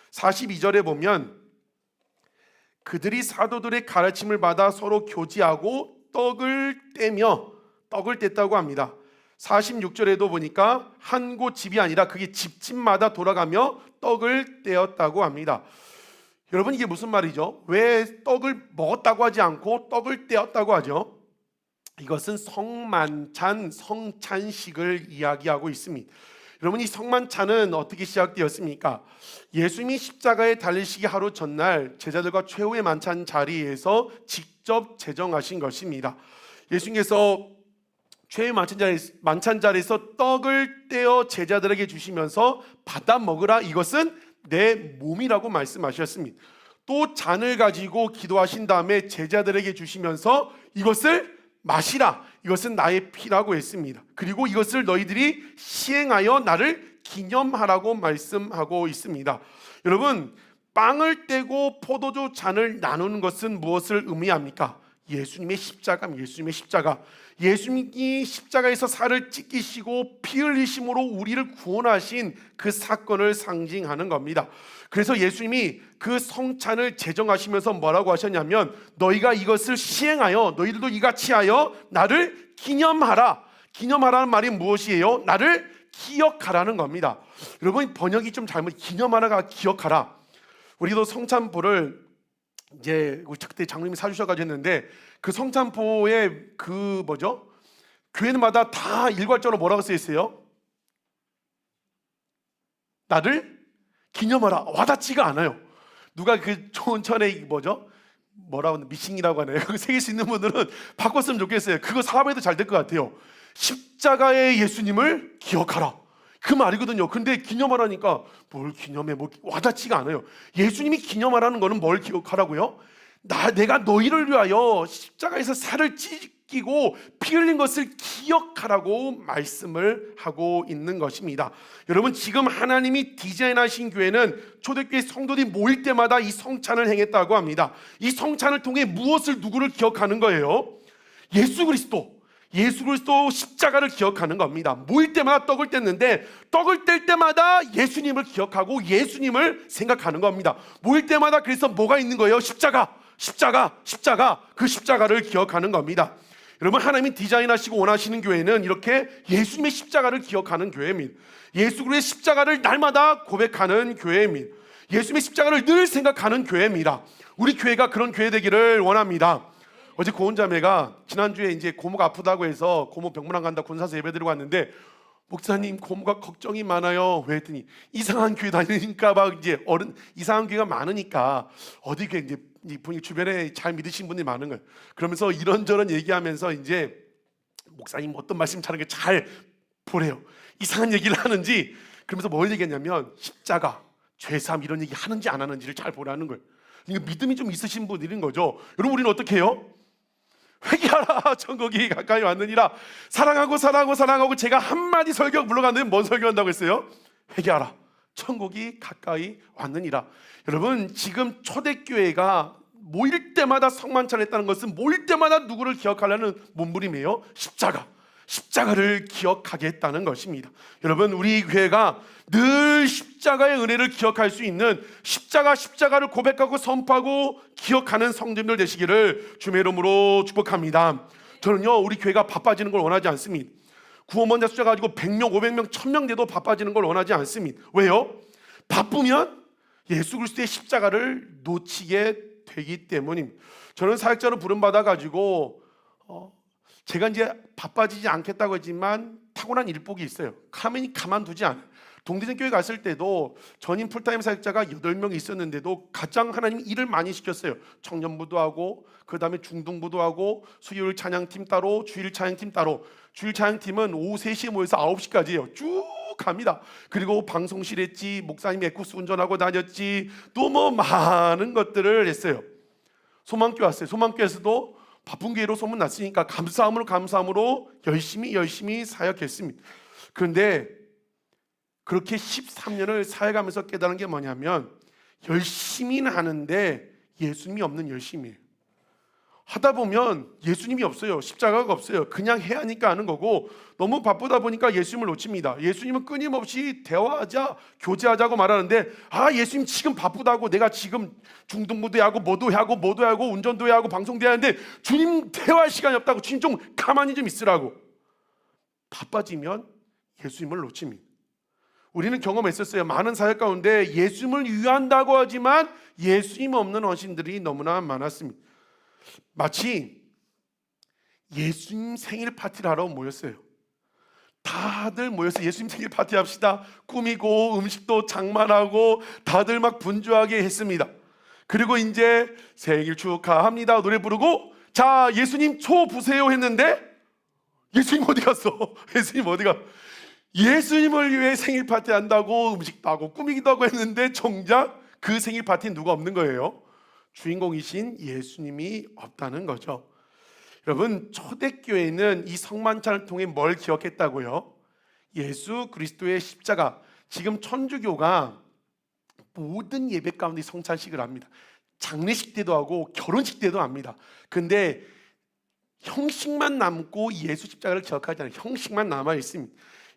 42절에 보면 그들이 사도들의 가르침을 받아 서로 교제하고 떡을 뗐다고 합니다. 46절에도 보니까 한 곳 집이 아니라 그게 집집마다 돌아가며 떡을 떼었다고 합니다. 여러분, 이게 무슨 말이죠? 왜 떡을 먹었다고 하지 않고 떡을 떼었다고 하죠? 이것은 성만찬, 성찬식을 이야기하고 있습니다. 여러분, 이 성만찬은 어떻게 시작되었습니까? 예수님이 십자가에 달리시기 하루 전날 제자들과 최후의 만찬 자리에서 직접 제정하신 것입니다. 예수님께서 최후의 만찬 자리에서 떡을 떼어 제자들에게 주시면서 받아 먹으라, 이것은 내 몸이라고 말씀하셨습니다. 또 잔을 가지고 기도하신 다음에 제자들에게 주시면서 이것을 마시라, 이것은 나의 피라고 했습니다. 그리고 이것을 너희들이 시행하여 나를 기념하라고 말씀하고 있습니다. 여러분, 빵을 떼고 포도주 잔을 나누는 것은 무엇을 의미합니까? 예수님의 십자가입니다. 예수님의 십자가. 예수님이 십자가에서 살을 찢기시고 피 흘리심으로 우리를 구원하신 그 사건을 상징하는 겁니다. 그래서 예수님이 그 성찬을 제정하시면서 뭐라고 하셨냐면, 너희가 이것을 시행하여 너희들도 이같이 하여 나를 기념하라. 기념하라는 말이 무엇이에요? 나를 기억하라는 겁니다. 여러분, 번역이 좀 잘못, 기념하라가 기억하라. 우리도 성찬포를 이제 그때 장로님이 사주셔가지고 했는데, 그 성찬포에 그 뭐죠? 교회마다 다 일괄적으로 뭐라고 써 있어요? 나를 기념하라. 와닿지가 않아요. 누가 그 좋은 천에 뭐죠? 뭐라고 미싱이라고 하나요? 그거 새길 수 있는 분들은 바꿨으면 좋겠어요. 그거 사업에도 잘 될 것 같아요. 십자가의 예수님을 기억하라, 그 말이거든요. 근데 기념하라니까 뭘 기념해? 뭐 와닿지가 않아요. 예수님이 기념하라는 거는 뭘 기억하라고요? 내가 너희를 위하여 십자가에서 살을 찢기고 피 흘린 것을 기억하라고 말씀을 하고 있는 것입니다. 여러분, 지금 하나님이 디자인하신 교회는 초대교회 성도들이 모일 때마다 이 성찬을 행했다고 합니다. 이 성찬을 통해 누구를 기억하는 거예요? 예수 그리스도 십자가를 기억하는 겁니다. 모일 때마다 떡을 뗐는데, 떡을 뗄 때마다 예수님을 기억하고 예수님을 생각하는 겁니다. 모일 때마다 그래서 뭐가 있는 거예요? 십자가. 그 십자가를 기억하는 겁니다. 여러분, 하나님이 디자인하시고 원하시는 교회는 이렇게 예수님의 십자가를 기억하는 교회입니다. 예수 그리스도의 십자가를 날마다 고백하는 교회입니다. 예수님의 십자가를 늘 생각하는 교회입니다. 우리 교회가 그런 교회 되기를 원합니다. 어제 고은자매가 지난주에 이제 고모가 아프다고 해서 고모 병문안 간다 군사서 예배드리고 왔는데, 목사님 고모가 걱정이 많아요. 왜 했더니 이상한 교회 다니니까 막 이제 이상한 교회가 많으니까 어디 교회 이제 분이 주변에 잘 믿으신 분들이 많은 거예요. 그러면서 이런저런 얘기하면서 이제 목사님 어떤 말씀 잘하는 게 잘 보래요. 이상한 얘기를 하는지, 그러면서 뭘 얘기했냐면 십자가, 죄사함 이런 얘기 하는지 안 하는지를 잘 보라는 거예요. 그러니까 믿음이 좀 있으신 분들인 거죠. 여러분, 우리는 어떻게 해요? 회개하라, 천국이 가까이 왔느니라. 사랑하고 제가 한마디 설교 물러갔는데 뭔 설교한다고 했어요? 회개하라, 천국이 가까이 왔느니라. 여러분, 지금 초대교회가 모일 때마다 성만찬을 했다는 것은 모일 때마다 누구를 기억하려는 몸부림이에요? 십자가를 기억하게 했다는 것입니다. 여러분, 우리 교회가 늘 십자가의 은혜를 기억할 수 있는 십자가를 고백하고 선포하고 기억하는 성도님들 되시기를 주님의 이름으로 축복합니다. 저는요, 우리 교회가 바빠지는 걸 원하지 않습니다. 구원자 숫자 가지고 100명, 500명, 1000명 돼도 바빠지는 걸 원하지 않습니다. 왜요? 바쁘면 예수 그리스도의 십자가를 놓치게 되기 때문입니다. 저는 사역자로 부름받아 가지고 제가 이제 바빠지지 않겠다고 했지만 타고난 일복이 있어요. 가만두지 않아요. 동대전 교회 갔을 때도 전임 풀타임 사역자가 8명 있었는데도 가장 하나님이 일을 많이 시켰어요. 청년부도 하고, 그 다음에 중등부도 하고, 수요일 찬양팀 따로, 주일 찬양팀 따로. 주일 찬양팀은 오후 3시에 모여서 9시까지예요. 쭉 갑니다. 그리고 방송실 했지, 목사님 에쿠스 운전하고 다녔지, 또 뭐 많은 것들을 했어요. 소망교회 왔어요. 소망교회에서도 바쁜 교회로 소문났으니까 감사함으로 열심히 사역했습니다. 그런데 그렇게 13년을 살아가면서 깨달은 게 뭐냐면 열심히는 하는데 예수님이 없는 열심이에요. 하다 보면 예수님이 없어요. 십자가가 없어요. 그냥 해야 하니까 하는 거고, 너무 바쁘다 보니까 예수님을 놓칩니다. 예수님은 끊임없이 대화하자, 교제하자고 말하는데, 예수님 지금 바쁘다고, 내가 지금 중등부도 하고 뭐도 하고 운전도 해야 하고 방송도 해야 하는데 주님 대화할 시간이 없다고, 주님 좀 가만히 좀 있으라고. 바빠지면 예수님을 놓칩니다. 우리는 경험했었어요. 많은 사역 가운데 예수님을 위한다고 하지만 예수님 없는 어신들이 너무나 많았습니다. 마치 예수님 생일 파티를 하러 모였어요. 다들 모여서 예수님 생일 파티 합시다. 꾸미고 음식도 장만하고 다들 막 분주하게 했습니다. 그리고 이제 생일 축하합니다 노래 부르고, 자 예수님 초 부세요 했는데 예수님 어디 갔어? 예수님 어디가? 예수님을 위해 생일 파티 한다고 음식도 하고 꾸미기도 하고 했는데 정작 그 생일 파티는 누가 없는 거예요? 주인공이신 예수님이 없다는 거죠. 여러분, 초대교회는 이 성만찬을 통해 뭘 기억했다고요? 예수 그리스도의 십자가. 지금 천주교가 모든 예배 가운데 성찬식을 합니다. 장례식 때도 하고 결혼식 때도 합니다. 근데 형식만 남고 예수 십자가를 기억하지 않아요. 형식만 남아 있습니다.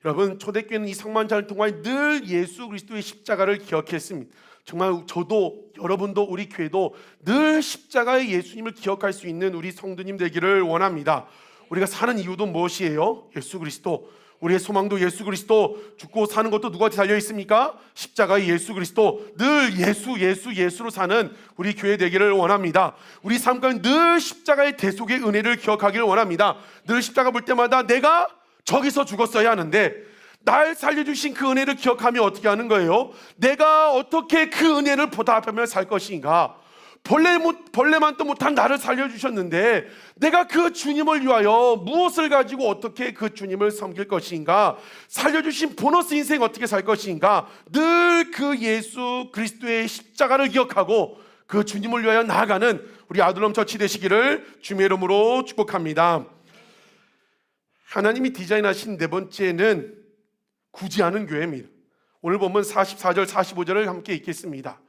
여러분, 초대교회는 이 성만찬을 통해 늘 예수 그리스도의 십자가를 기억했습니다. 정말 저도, 여러분도, 우리 교회도 늘 십자가의 예수님을 기억할 수 있는 우리 성도님 되기를 원합니다. 우리가 사는 이유도 무엇이에요? 예수 그리스도. 우리의 소망도 예수 그리스도. 죽고 사는 것도 누구한테 달려 있습니까? 십자가의 예수 그리스도. 늘 예수로 사는 우리 교회 되기를 원합니다. 우리 삶 가운데 늘 십자가의 대속의 은혜를 기억하기를 원합니다. 늘 십자가 볼 때마다 내가 저기서 죽었어야 하는데 날 살려주신 그 은혜를 기억하며 어떻게 하는 거예요? 내가 어떻게 그 은혜를 보답하며 살 것인가? 벌레만도 못한 나를 살려주셨는데 내가 그 주님을 위하여 무엇을 가지고 어떻게 그 주님을 섬길 것인가? 살려주신 보너스 인생 어떻게 살 것인가? 늘 그 예수 그리스도의 십자가를 기억하고 그 주님을 위하여 나아가는 우리 아들놈 처치 되시기를 주님의 이름으로 축복합니다. 하나님이 디자인하신 네 번째는 굳이 하는 교회입니다. 오늘 보면 44절 45절을 함께 읽겠습니다.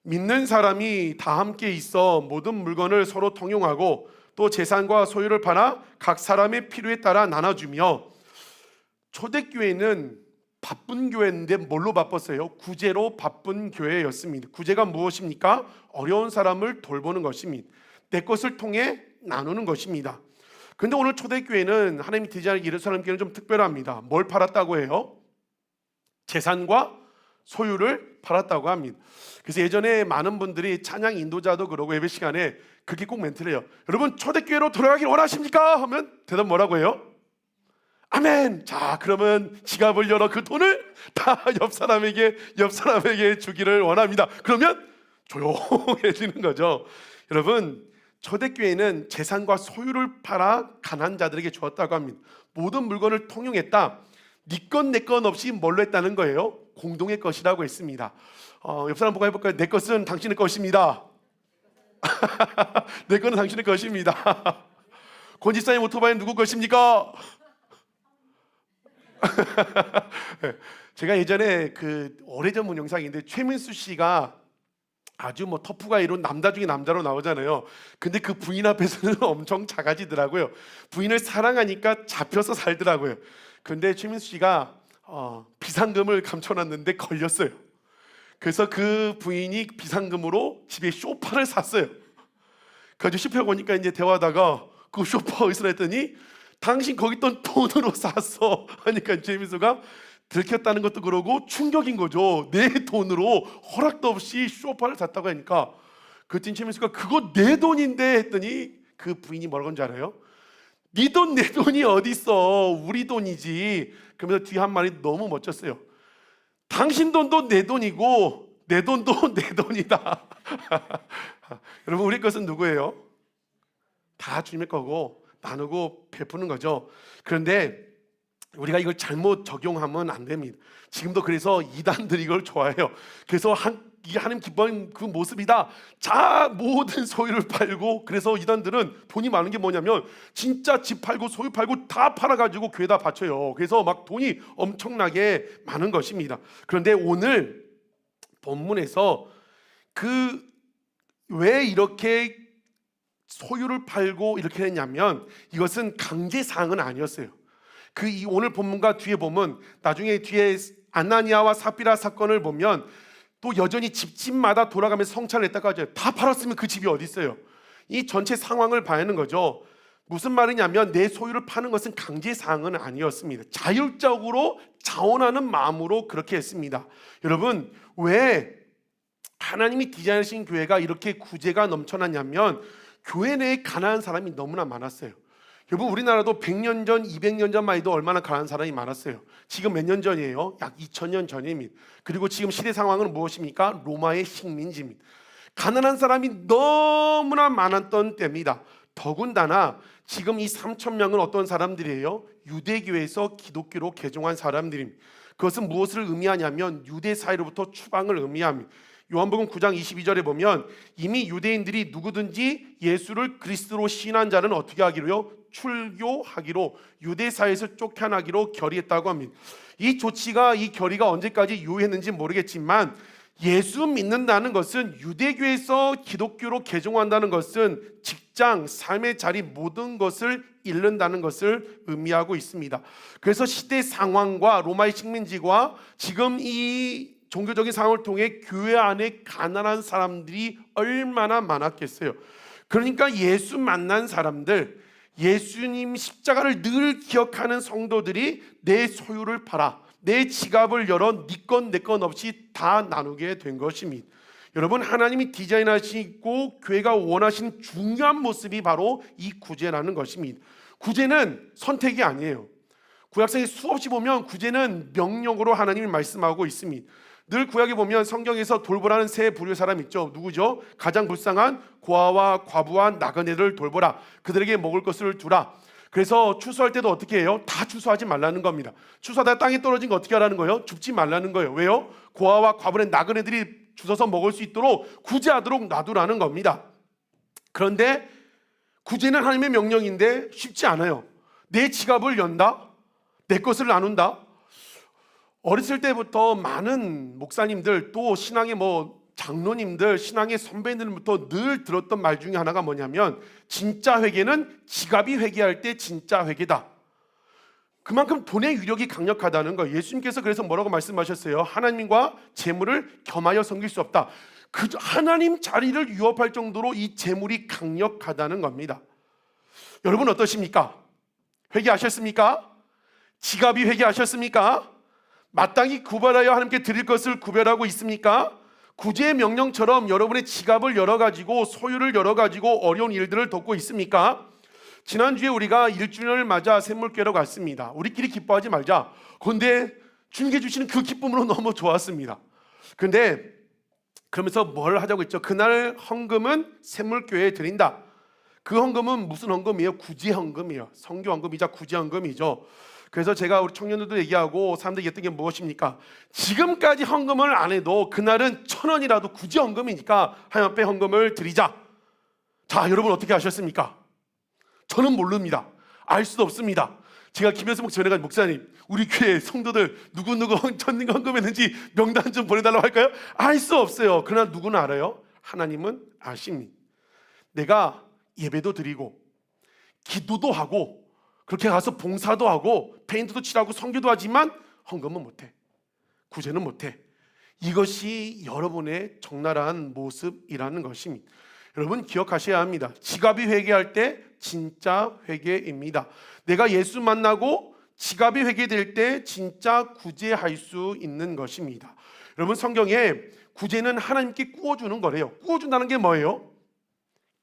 믿는 사람이 다 함께 있어 모든 물건을 서로 통용하고 또 재산과 소유를 팔아 각 사람의 필요에 따라 나눠주며. 초대교회는 바쁜 교회인데 뭘로 바빴어요? 구제로 바쁜 교회였습니다. 구제가 무엇입니까? 어려운 사람을 돌보는 것입니다. 내 것을 통해 나누는 것입니다. 근데 오늘 초대교회는 하나님이 디자인한 예루살렘 교회는 좀 특별합니다. 뭘 팔았다고 해요? 재산과 소유를 팔았다고 합니다. 그래서 예전에 많은 분들이 찬양 인도자도 그러고 예배 시간에 그렇게 꼭 멘트를 해요. 여러분, 초대교회로 돌아가길 원하십니까? 하면 대답 뭐라고 해요? 아멘. 자, 그러면 지갑을 열어 그 돈을 다 옆 사람에게 주기를 원합니다. 그러면 조용해지는 거죠. 여러분, 초대교회는 재산과 소유를 팔아 가난한 자들에게 주었다고 합니다. 모든 물건을 통용했다. 네 건 내 건 없이 뭘로 했다는 거예요? 공동의 것이라고 했습니다. 옆 사람 보고 해볼까요? 내 것은 당신의 것입니다. 내 것은 당신의 것입니다. 권지사님 오토바이는 누구 것입니까? 제가 예전에 그 오래전 영상인데 최민수 씨가 아주 터프가 이룬 남자 중에 남자로 나오잖아요. 근데 그 부인 앞에서는 엄청 작아지더라고요. 부인을 사랑하니까 잡혀서 살더라고요. 근데 최민수 씨가 비상금을 감춰놨는데 걸렸어요. 그래서 그 부인이 비상금으로 집에 쇼파를 샀어요. 그래서 쇼파 보니까 이제 대화하다가 그 쇼파 어디서 했더니 당신 거기 있던 돈으로 샀어 하니까 최민수가 들켰다는 것도 그러고 충격인 거죠. 내 돈으로 허락도 없이 쇼파를 샀다고 하니까 그랬더니 최민수가 그거 내 돈인데 했더니 그 부인이 뭐라고 한줄 알아요? 네 돈 내 돈이 어딨어, 우리 돈이지. 그러면서 뒤에 한 말이 너무 멋졌어요. 당신 돈도 내 돈이고 내 돈도 내 돈이다. 여러분, 우리 것은 누구예요? 다 주님의 거고 나누고 베푸는 거죠. 그런데 우리가 이걸 잘못 적용하면 안 됩니다. 지금도 그래서 이단들이 이걸 좋아해요. 그래서 이게 하나님 기뻐하는 그 모습이다. 자, 모든 소유를 팔고, 그래서 이단들은 돈이 많은 게 뭐냐면 진짜 집 팔고 소유 팔고 다 팔아가지고 교회에다 바쳐요. 그래서 막 돈이 엄청나게 많은 것입니다. 그런데 오늘 본문에서 왜 이렇게 소유를 팔고 이렇게 했냐면 이것은 강제 사항은 아니었어요. 이 오늘 본문과 뒤에 보면 나중에 뒤에 아나니아와 삽비라 사건을 보면 또 여전히 집집마다 돌아가면서 성찬을 했다고 하죠. 다 팔았으면 그 집이 어디 있어요? 이 전체 상황을 봐야 하는 거죠. 무슨 말이냐면 내 소유를 파는 것은 강제 사항은 아니었습니다. 자율적으로 자원하는 마음으로 그렇게 했습니다. 여러분, 왜 하나님이 디자인하신 교회가 이렇게 구제가 넘쳐났냐면 교회 내에 가난한 사람이 너무나 많았어요. 여러분, 우리나라도 100년 전, 200년 전만 해도 얼마나 가난한 사람이 많았어요. 지금 몇 년 전이에요? 약 2000년 전입니다. 그리고 지금 시대 상황은 무엇입니까? 로마의 식민지입니다. 가난한 사람이 너무나 많았던 때입니다. 더군다나 지금 이 3,000명은 어떤 사람들이에요? 유대교에서 기독교로 개종한 사람들입니다. 그것은 무엇을 의미하냐면 유대 사회로부터 추방을 의미합니다. 요한복음 9장 22절에 보면 이미 유대인들이 누구든지 예수를 그리스도로 시인한 자는 어떻게 하기로요? 출교하기로, 유대사회에서 쫓겨나기로 결의했다고 합니다. 이 조치가, 이 결의가 언제까지 유효했는지 모르겠지만 예수 믿는다는 것은, 유대교에서 기독교로 개종한다는 것은 직장, 삶의 자리 모든 것을 잃는다는 것을 의미하고 있습니다. 그래서 시대 상황과 로마의 식민지와 지금 이 종교적인 상황을 통해 교회 안에 가난한 사람들이 얼마나 많았겠어요. 그러니까 예수 만난 사람들, 예수님 십자가를 늘 기억하는 성도들이 내 소유를 팔아, 내 지갑을 열어 네 건 내 건 없이 다 나누게 된 것입니다. 여러분, 하나님이 디자인하시고 교회가 원하시는 중요한 모습이 바로 이 구제라는 것입니다. 구제는 선택이 아니에요. 구약성에 수없이 보면 구제는 명령으로 하나님이 말씀하고 있습니다. 늘 구약에 보면 성경에서 돌보라는 세 부류의 사람 있죠. 누구죠? 가장 불쌍한 고아와 과부와 나그네를 돌보라. 그들에게 먹을 것을 두라. 그래서 추수할 때도 어떻게 해요? 다 추수하지 말라는 겁니다. 추수하다 땅에 떨어진 거 어떻게 하라는 거예요? 줍지 말라는 거예요. 왜요? 고아와 과부는 나그네들이 주워서 먹을 수 있도록 구제하도록 놔두라는 겁니다. 그런데 구제는 하나님의 명령인데 쉽지 않아요. 내 지갑을 연다? 내 것을 나눈다? 어렸을 때부터 많은 목사님들, 또 신앙의 장로님들, 신앙의 선배님들부터 늘 들었던 말 중에 하나가 뭐냐면 진짜 회개는 지갑이 회개할 때 진짜 회개다. 그만큼 돈의 위력이 강력하다는 거예요. 예수님께서 그래서 뭐라고 말씀하셨어요? 하나님과 재물을 겸하여 섬길 수 없다. 그 하나님 자리를 위협할 정도로 이 재물이 강력하다는 겁니다. 여러분 어떠십니까? 회개하셨습니까? 지갑이 회개하셨습니까? 마땅히 구별하여 하나님께 드릴 것을 구별하고 있습니까? 구제의 명령처럼 여러분의 지갑을 열어가지고 소유를 열어가지고 어려운 일들을 돕고 있습니까? 지난주에 우리가 1주년을 맞아 샘물교회로 갔습니다. 우리끼리 기뻐하지 말자. 그런데 주님께 주시는 그 기쁨으로 너무 좋았습니다. 그런데 그러면서 뭘 하자고 했죠? 그날 헌금은 샘물교회에 드린다. 그 헌금은 무슨 헌금이에요? 구제헌금이에요. 성교헌금이자 구제헌금이죠. 그래서 제가 우리 청년들도 얘기하고 사람들이 얘기했던 게 무엇입니까? 지금까지 헌금을 안 해도 그날은 1,000원이라도 구제헌금이니까 하나님 앞에 헌금을 드리자. 자, 여러분 어떻게 하셨습니까? 저는 모릅니다. 알 수도 없습니다. 제가 김현수 목사 전에 목사님, 우리 교회 성도들 누구 천님 헌금했는지 명단 좀 보내달라고 할까요? 알 수 없어요. 그러나 누구는 알아요? 하나님은 아십니다. 내가 예배도 드리고 기도도 하고 그렇게 가서 봉사도 하고 페인트도 칠하고 선교도 하지만 헌금은 못해. 구제는 못해. 이것이 여러분의 적나라한 모습이라는 것입니다. 여러분 기억하셔야 합니다. 지갑이 회개할 때 진짜 회개입니다. 내가 예수 만나고 지갑이 회개될 때 진짜 구제할 수 있는 것입니다. 여러분 성경에 구제는 하나님께 꾸어주는 거래요. 꾸어준다는 게 뭐예요?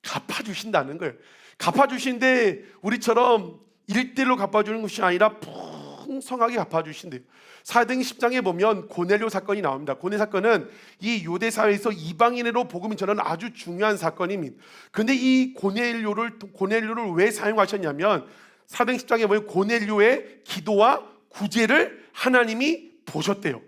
갚아주신다는 거예요. 갚아주신데 우리처럼 1대1로 갚아주는 것이 아니라 풍성하게 갚아주신대요. 사도행 10장에 보면 고넬료 사건이 나옵니다. 고넬 사건은 이 유대 사회에서 이방인으로 복음이 전하는 아주 중요한 사건입니다. 그런데 이 고넬료를 왜 사용하셨냐면 사도행 10장에 보면 고넬료의 기도와 구제를 하나님이 보셨대요.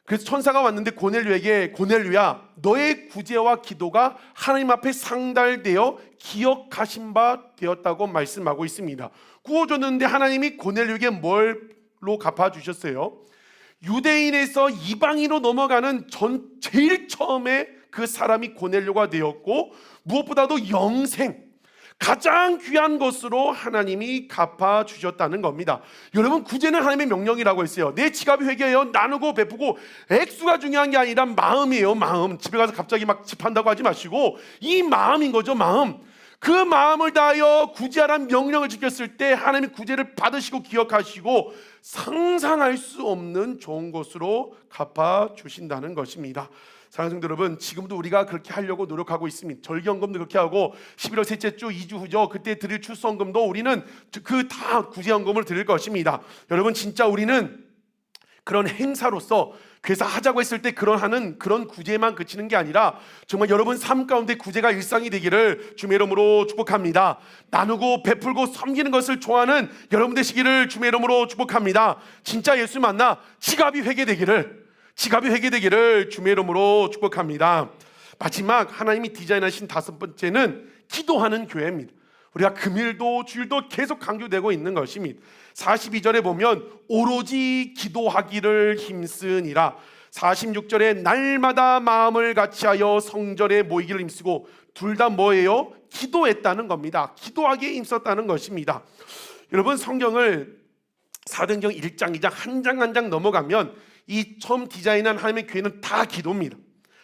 그래서 천사가 왔는데 고넬료에게 고넬료야 너의 구제와 기도가 하나님 앞에 상달되어 기억하신 바 되었다고 말씀하고 있습니다. 구워줬는데 하나님이 고넬료에게 뭘로 갚아주셨어요? 유대인에서 이방인으로 넘어가는 제일 처음에 그 사람이 고넬료가 되었고 무엇보다도 영생 가장 귀한 것으로 하나님이 갚아주셨다는 겁니다. 여러분 구제는 하나님의 명령이라고 했어요. 내 지갑이 회개해요. 나누고 베푸고 액수가 중요한 게 아니라 마음이에요. 마음. 집에 가서 갑자기 막 집한다고 하지 마시고 이 마음인 거죠. 마음. 그 마음을 다하여 구제하라는 명령을 지켰을 때 하나님이 구제를 받으시고 기억하시고 상상할 수 없는 좋은 것으로 갚아주신다는 것입니다. 사랑하는 성도 여러분, 지금도 우리가 그렇게 하려고 노력하고 있습니다. 절기헌금도 그렇게 하고 11월 셋째 주 2주 후죠. 그때 드릴 출소헌금도 우리는 그 다 구제헌금을 드릴 것입니다. 여러분 진짜 우리는 그런 행사로서 교회에서 하자고 했을 때 하는 그런 구제만 그치는 게 아니라 정말 여러분 삶 가운데 구제가 일상이 되기를 주의 이름으로 축복합니다. 나누고 베풀고 섬기는 것을 좋아하는 여러분 되시기를 주의 이름으로 축복합니다. 진짜 예수 만나 지갑이 회개되기를 주의 이름으로 축복합니다. 마지막 하나님이 디자인하신 다섯 번째는 기도하는 교회입니다. 우리가 금일도 주일도 계속 강조되고 있는 것입니다. 42절에 보면 오로지 기도하기를 힘쓰니라. 46절에 날마다 마음을 같이하여 성전에 모이기를 힘쓰고 둘 다 뭐예요? 기도했다는 겁니다. 기도하기에 힘썼다는 것입니다. 여러분 성경을 사도행전 1장 2장 한 장 한 장 넘어가면 이 처음 디자인한 하나님의 교회는 다 기도입니다.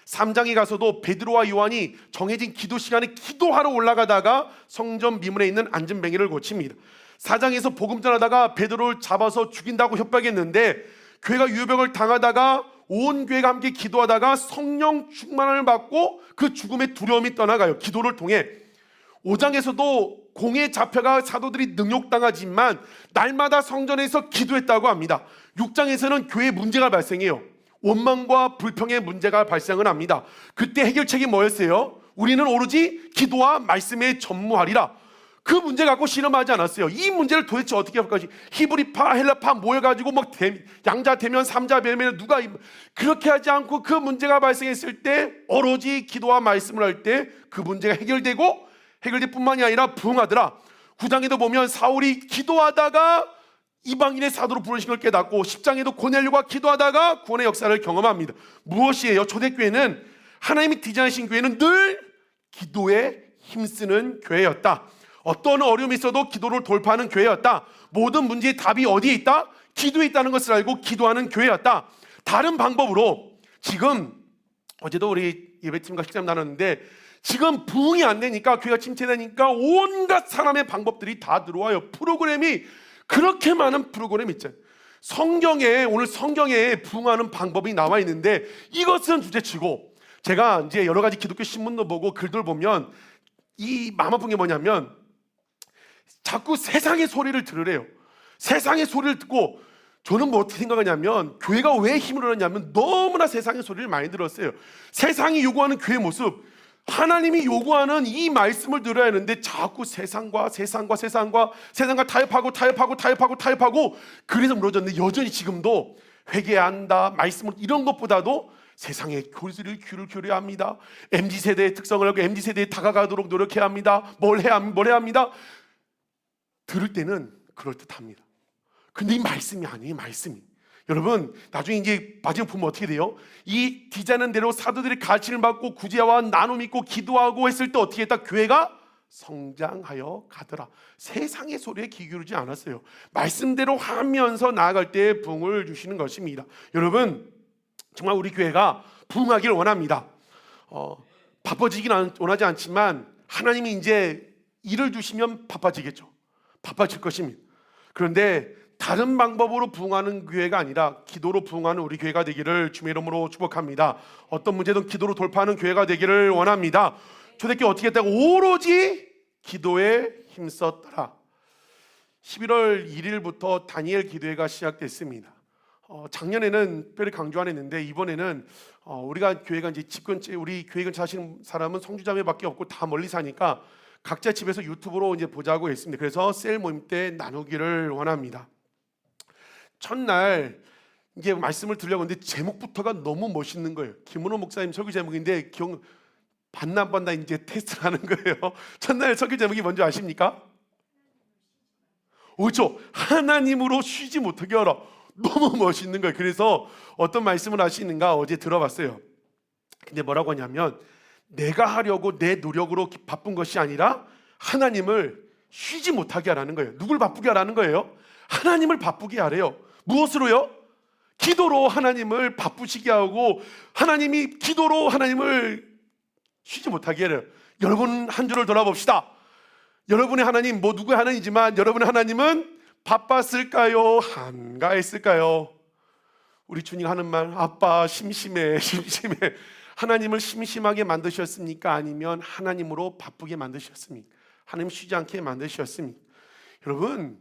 3장에 가서도 베드로와 요한이 정해진 기도 시간에 기도하러 올라가다가 성전 미문에 있는 안전뱅이를 고칩니다. 4장에서 복음 전하다가 베드로를 잡아서 죽인다고 협박했는데 교회가 유병을 당하다가 온 교회가 함께 기도하다가 성령 충만을 받고 그 죽음의 두려움이 떠나가요. 기도를 통해. 5장에서도 공에 잡혀가 사도들이 능욕당하지만 날마다 성전에서 기도했다고 합니다. 6장에서는 교회에 문제가 발생해요. 원망과 불평의 문제가 발생을 합니다. 그때 해결책이 뭐였어요? 우리는 오로지 기도와 말씀에 전무하리라. 그 문제 갖고 실험하지 않았어요. 이 문제를 도대체 어떻게 할까? 히브리파, 헬라파 모여가지고 막 양자 대면, 삼자 대면 누가 그렇게 하지 않고 그 문제가 발생했을 때 오로지 기도와 말씀을 할 때 그 문제가 해결될 뿐만이 아니라 부흥하더라. 9장에도 보면 사울이 기도하다가 이방인의 사도로 부르신 걸 깨닫고 10장에도 고넬료가 기도하다가 구원의 역사를 경험합니다. 무엇이에요? 초대교회는 하나님이 디자인하신 교회는 늘 기도에 힘쓰는 교회였다. 어떤 어려움이 있어도 기도를 돌파하는 교회였다. 모든 문제의 답이 어디에 있다? 기도에 있다는 것을 알고 기도하는 교회였다. 다른 방법으로 지금 어제도 우리 예배팀과 식사 나눴는데 지금 부흥이 안 되니까 교회가 침체되니까 온갖 사람의 방법들이 다 들어와요. 프로그램이 그렇게 많은 프로그램이 있잖아요. 오늘 성경에 부흥하는 방법이 나와 있는데 이것은 둘째치고 제가 이제 여러 가지 기독교 신문도 보고 글들 보면 이 마음 아픈 게 뭐냐면 자꾸 세상의 소리를 들으래요. 세상의 소리를 듣고 저는 뭐 어떻게 생각하냐면 교회가 왜 힘을 얻었냐면 너무나 세상의 소리를 많이 들었어요. 세상이 요구하는 교회 모습, 하나님이 요구하는 이 말씀을 들어야 하는데 자꾸 세상과 타협하고 그래서 무너졌는데 여전히 지금도 회개해야 한다, 말씀을 이런 것보다도 세상의 교리를 귀를 기울여야 합니다. MZ세대의 특성을 알고 MZ세대에 다가가도록 노력해야 합니다. 뭘 해야 합니다. 들을 때는 그럴듯합니다. 근데 이 말씀이 아니에요. 말씀이. 여러분 나중에 이제 마지막 보면 어떻게 돼요? 이 디자인한 대로 사도들이 가르침을 받고 구제와 나눔 있고 기도하고 했을 때 어떻게 했다? 교회가 성장하여 가더라. 세상의 소리에 귀 기울이지 않았어요. 말씀대로 하면서 나아갈 때 부흥을 주시는 것입니다. 여러분 정말 우리 교회가 부흥하기를 원합니다. 바빠지긴 원하지 않지만 하나님이 이제 일을 주시면 바빠지겠죠. 바빠질 것입니다. 그런데 다른 방법으로 부흥하는 교회가 아니라 기도로 부흥하는 우리 교회가 되기를 주의 이름으로 축복합니다. 어떤 문제든 기도로 돌파하는 교회가 되기를 원합니다. 초대교회 어떻게 했다고? 오로지 기도에 힘썼더라. 11월 1일부터 다니엘 기도회가 시작됐습니다. 작년에는 특별히 강조 안 했는데 이번에는 우리가 교회가 이제 집 근처에 우리 교회 근처 하시는 사람은 성주자매밖에 없고 다 멀리 사니까 각자 집에서 유튜브로 이제 보자고 했습니다. 그래서 셀 모임 때 나누기를 원합니다. 첫날 이게 말씀을 드리려고 하는데 제목부터가 너무 멋있는 거예요. 김은호 목사님 설교 제목인데 반나 이제 테스트를 하는 거예요. 첫날 설교 제목이 뭔지 아십니까? 그렇죠. 하나님으로 쉬지 못하게 하라. 너무 멋있는 거예요. 그래서 어떤 말씀을 하시는가 어제 들어봤어요. 근데 뭐라고 하냐면 내가 하려고 내 노력으로 바쁜 것이 아니라 하나님을 쉬지 못하게 하라는 거예요. 누굴 바쁘게 하라는 거예요? 하나님을 바쁘게 하래요. 무엇으로요? 기도로 하나님을 바쁘시게 하고 하나님이 기도로 하나님을 쉬지 못하게 해요. 여러분 한 주를 돌아봅시다. 여러분의 하나님 누구의 하나님이지만 여러분의 하나님은 바빴을까요? 한가했을까요? 우리 주님 하는 말 아빠 심심해. 하나님을 심심하게 만드셨습니까? 아니면 하나님으로 바쁘게 만드셨습니까? 하나님 쉬지 않게 만드셨습니까? 여러분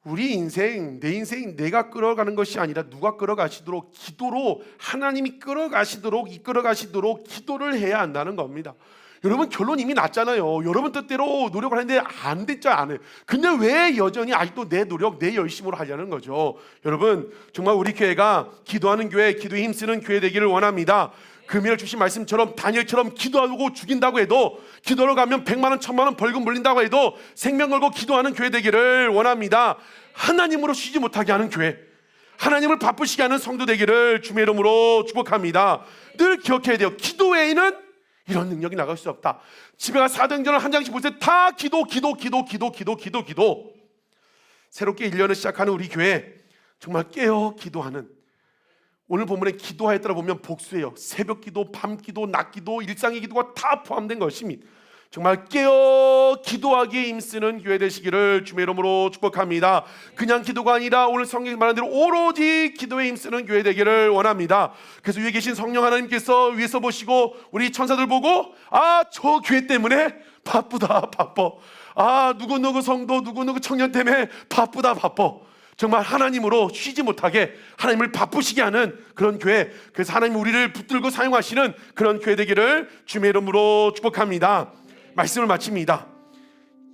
우리 인생, 내 인생 내가 끌어가는 것이 아니라 누가 끌어가시도록 기도로 하나님이 이끌어가시도록 기도를 해야 한다는 겁니다. 여러분 결론 이미 났잖아요. 여러분 뜻대로 노력을 하는데 안 됐죠, 안 해요. 근데 왜 여전히 아직도 내 노력, 내 열심으로 하려는 거죠? 여러분 정말 우리 교회가 기도하는 교회, 기도에 힘쓰는 교회 되기를 원합니다. 금요일 주신 말씀처럼 다니엘처럼 기도하고 죽인다고 해도 기도로 가면 100만 원, 1000만 원 벌금 물린다고 해도 생명 걸고 기도하는 교회 되기를 원합니다. 하나님으로 쉬지 못하게 하는 교회, 하나님을 바쁘시게 하는 성도 되기를 주의 이름으로 축복합니다. 늘 기억해야 돼요. 기도 외에는 이런 능력이 나갈 수 없다. 집에 가서 사도행전을 한 장씩 보세요. 다 기도. 새롭게 1년을 시작하는 우리 교회 정말 깨어 기도하는, 오늘 본문에 기도하에 따라 보면 복수예요. 새벽 기도, 밤 기도, 낮 기도, 일상의 기도가 다 포함된 것입니다. 정말 깨어 기도하기에 힘쓰는 교회 되시기를 주의 이름으로 축복합니다. 그냥 기도가 아니라 오늘 성경이 말한 대로 오로지 기도에 힘쓰는 교회 되기를 원합니다. 그래서 위에 계신 성령 하나님께서 위에서 보시고 우리 천사들 보고 저 교회 때문에 바쁘다. 누구누구 성도, 누구누구 청년 때문에 바쁘다. 정말 하나님으로 쉬지 못하게 하나님을 바쁘시게 하는 그런 교회, 그래서 하나님 우리를 붙들고 사용하시는 그런 교회 되기를 주의 이름으로 축복합니다. 말씀을 마칩니다.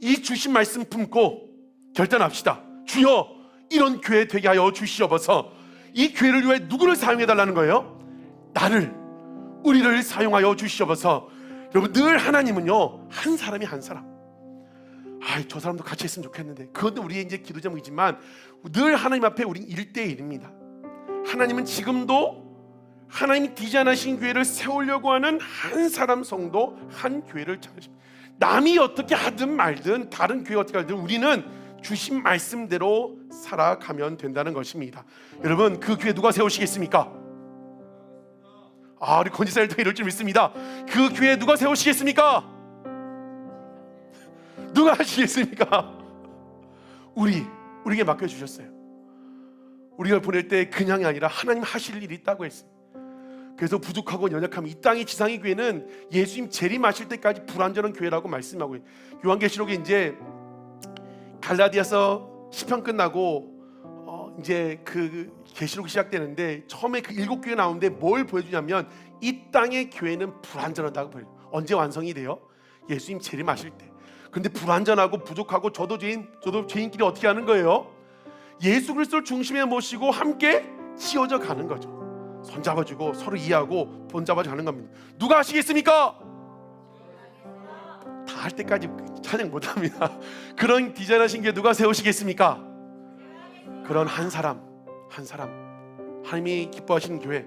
이 주신 말씀 품고 결단합시다. 주여 이런 교회 되게 하여 주시옵소서. 이 교회를 위해 누구를 사용해 달라는 거예요? 우리를 사용하여 주시옵소서. 여러분 늘 하나님은요 한 사람이 한 사람, 저 사람도 같이 했으면 좋겠는데, 그것도 우리의 이제 기도 제목이지만 늘 하나님 앞에 우린 1대1입니다. 하나님은 지금도 하나님이 디자인하신 교회를 세우려고 하는 한 사람 성도, 한 교회를 찾으십니다. 남이 어떻게 하든 말든 다른 교회가 어떻게 하든 우리는 주신 말씀대로 살아가면 된다는 것입니다. 여러분 그 교회 누가 세우시겠습니까? 우리 권지사님도 이럴 줄 믿습니다. 그 교회 누가 세우시겠습니까? 누가 하시겠습니까? 우리에게 맡겨주셨어요. 우리가 보낼 때 그냥이 아니라 하나님 하실 일이 있다고 했어요. 그래서 부족하고 연약함, 이 땅의 지상의 교회는 예수님 재림하실 때까지 불완전한 교회라고 말씀하고 있어요. 요한계시록에 이제 갈라디아서 시편 끝나고 이제 그 계시록이 시작되는데 처음에 그 7교회 나오는데 뭘 보여주냐면 이 땅의 교회는 불완전하다고 보여요. 언제 완성이 돼요? 예수님 재림하실 때. 근데 불완전하고 부족하고 저도 죄인끼리 어떻게 하는 거예요? 예수 그리스도를 중심에 모시고 함께 지어져 가는 거죠. 손잡아주고 서로 이해하고 본잡아져 가는 겁니다. 누가 하시겠습니까? 다 할 때까지 찬양 못합니다. 그런 디자인하신 게 누가 세우시겠습니까? 그런 한 사람 하나님이 기뻐하시는 교회,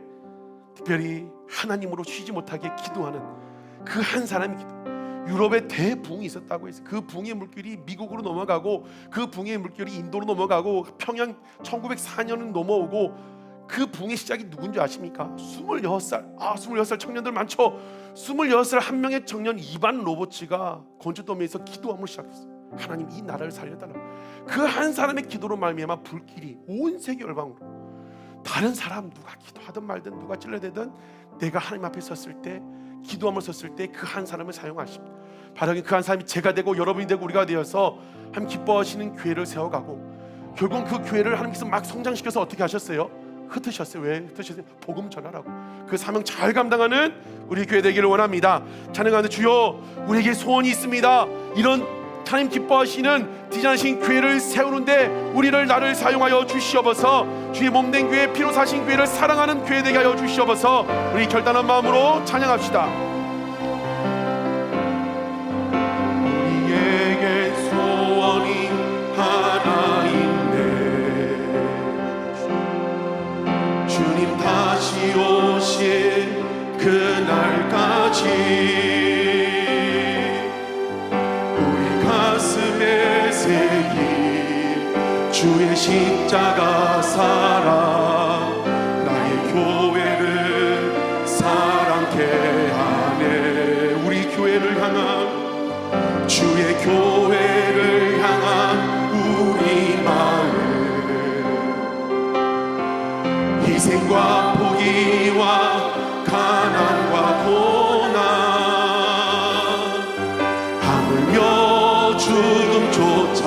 특별히 하나님으로 쉬지 못하게 기도하는 그 한 사람이 기도. 유럽에 대붕이 있었다고 했어요. 그 붕의 물길이 미국으로 넘어가고 그 붕의 물길이 인도로 넘어가고 평양 1904년은 넘어오고, 그 붕의 시작이 누군지 아십니까? 26살 청년들 많죠. 26살 한 명의 청년 이반 로버츠가 건축더미에서 기도함을 시작했어요. 하나님 이 나라를 살려달라고. 그 한 사람의 기도로 말미암아 불길이 온 세계 열방으로, 다른 사람 누가 기도하든 말든 누가 찔러대든 내가 하나님 앞에 섰을 때, 기도함을 섰을 때 그 한 사람을 사용하십니다. 바라긴 그 한 사람이 제가 되고 여러분이 되고 우리가 되어서 하나님 기뻐하시는 교회를 세워가고, 결국은 그 교회를 하나님께서 막 성장시켜서 어떻게 하셨어요? 흩으셨어요. 왜 흩으셨어요? 복음 전하라고. 그 사명 잘 감당하는 우리 교회 되기를 원합니다. 찬양하는데 주여 우리에게 소원이 있습니다. 이런 하나님 기뻐하시는 디자인하신 교회를 세우는데 우리를 나를 사용하여 주시옵소서. 주의 몸된 교회, 피로 사신 교회를 사랑하는 교회 되게 하여 주시옵소서. 우리 결단한 마음으로 찬양합시다. 우리에게 소원이 하나 있네. 주님 다시 오실 그날까지 가슴에 새긴 주의 십자가 사랑 나의 교회를 사랑케 하네. 우리 교회를 향한 주의 교회를 향한 우리 마음 희생과 포기와 가난과 고난 죽음조차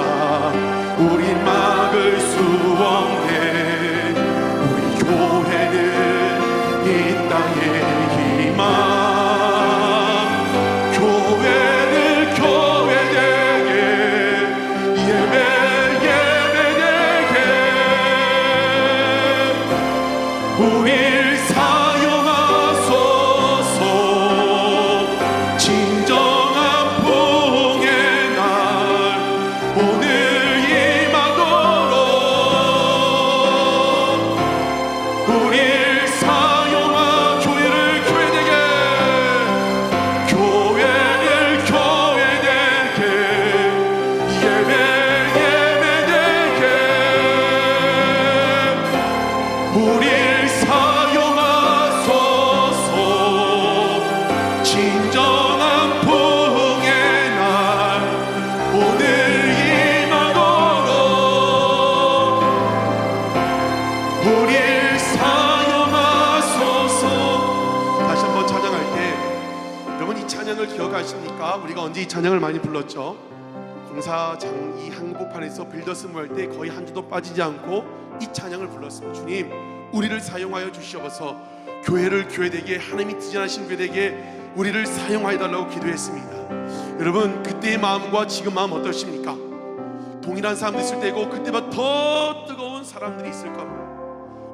우린 막을 수 없네. 우리 교회는 이 땅의 희망 교회를 교회되게 예배되게 우릴 사용하소서. 진정한 부흥의 오늘 임하도록 우릴 사용한 교회를 교회되게 교회를 교회되게 예배되게 우릴 사용하소서. 진정한 부흥의 날 오늘 우릴 사용하소서. 다시 한번 찬양할 때 여러분 이 찬양을 기억하십니까? 우리가 언제 이 찬양을 많이 불렀죠? 공사장 이 한복판에서 빌더스무 할 때 거의 한 주도 빠지지 않고 이 찬양을 불렀습니다. 주님 우리를 사용하여 주시옵소서. 교회를 교회되게 하나님이 디자인하신 교회되게 우리를 사용하여 달라고 기도했습니다. 여러분 그때의 마음과 지금 마음 어떠십니까? 동일한 사람도 있을 때고 그때보다 더 뜨거운 사람들이 있을 겁니다.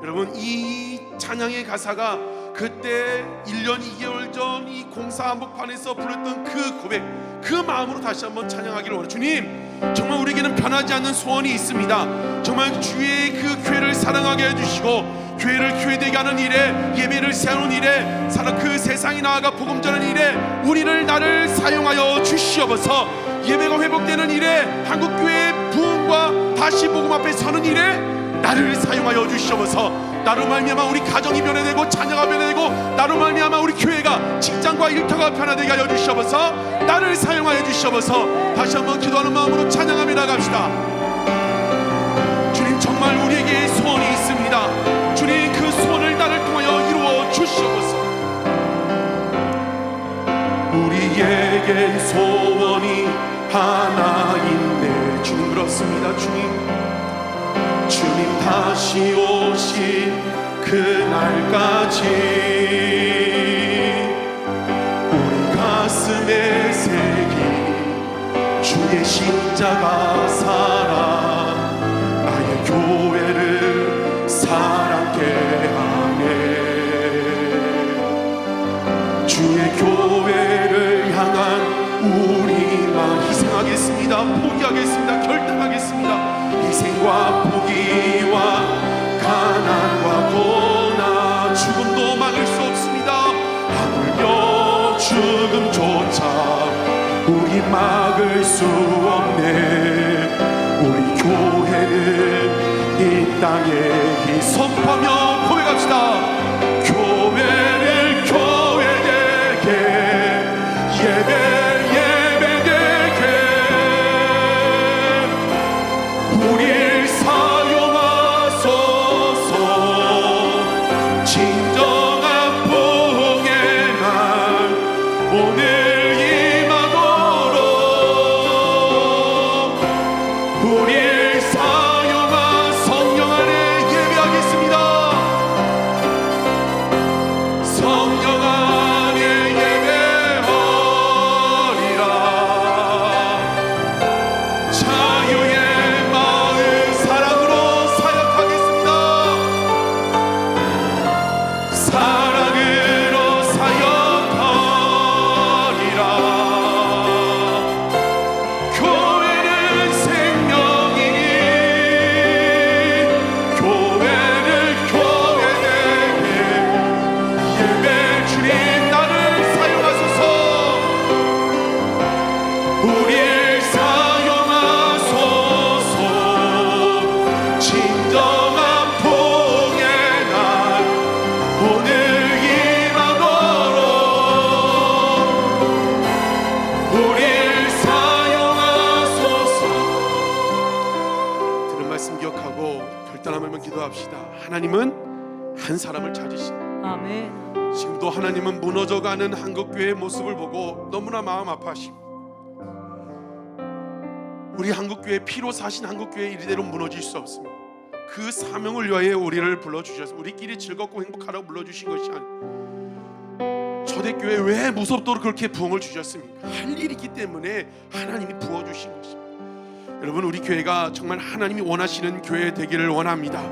여러분 이 찬양의 가사가 그때 1년 2개월 전 이 공사 한복판에서 불렀던 그 고백, 그 마음으로 다시 한번 찬양하기를 원해요. 주님 정말 우리에게는 변하지 않는 소원이 있습니다. 정말 주의 그 교회를 사랑하게 해주시고 교회를 교회되게 하는 일에 예배를 세우는 일에 그 세상이 나아가 복음 전하는 일에 우리를 나를 사용하여 주시옵소서. 예배가 회복되는 일에 한국교회의 부흥과 다시 복음 앞에 서는 일에 나를 사용하여 주시옵소서. 나로 말미암아 우리 가정이 변화되고 자녀가 변화되고 나로 말미암아 우리 교회가 직장과 일터가 변화되게 하여 주시옵소서. 나를 사용하여 주시옵소서. 다시 한번 기도하는 마음으로 찬양하며 나갑시다. 주님 정말 우리에게 소원이 있습니다. 주님 그 소원을 나를 통하여 이루어 주시옵소서. 우리에게 소원이 하나 있네. 주님 그렇습니다. 주님 다시 오신 그날까지 우리 가슴에 새긴 주의 십자가 사랑 나의 교회를 사랑케 하네. 주의 교회를 향한 우리만 희생하겠습니다. 포기하겠습니다. 결단하겠습니다. 희생과 포기와 가난과 고난 죽음도 막을 수 없습니다. 하물며 죽음조차 우리 막을 수 없네. 우리 교회는 이 땅에 선포하며 고백합시다. 교회를 교회되게 예배되게 우릴 사용하소서. 진정한 부흥의 날 오늘 임하도록 우릴 사용하 성령 안에 예배하겠습니다. 한번 기도합시다. 하나님은 한 사람을 찾으신다. 아멘. 지금도 하나님은 무너져가는 한국교회의 모습을 보고 너무나 마음 아파하십니다. 우리 한국교회 피로 사신 한국교회 이대로 무너질 수 없습니다. 그 사명을 위하여 우리를 불러주셔서 우리끼리 즐겁고 행복하라고 불러주신 것이 아니에요. 초대교회 왜 무섭도록 그렇게 부흥을 주셨습니까? 할 일이 있기 때문에 하나님이 부어주신 것입니다. 여러분, 우리 교회가 정말 하나님이 원하시는 교회 되기를 원합니다.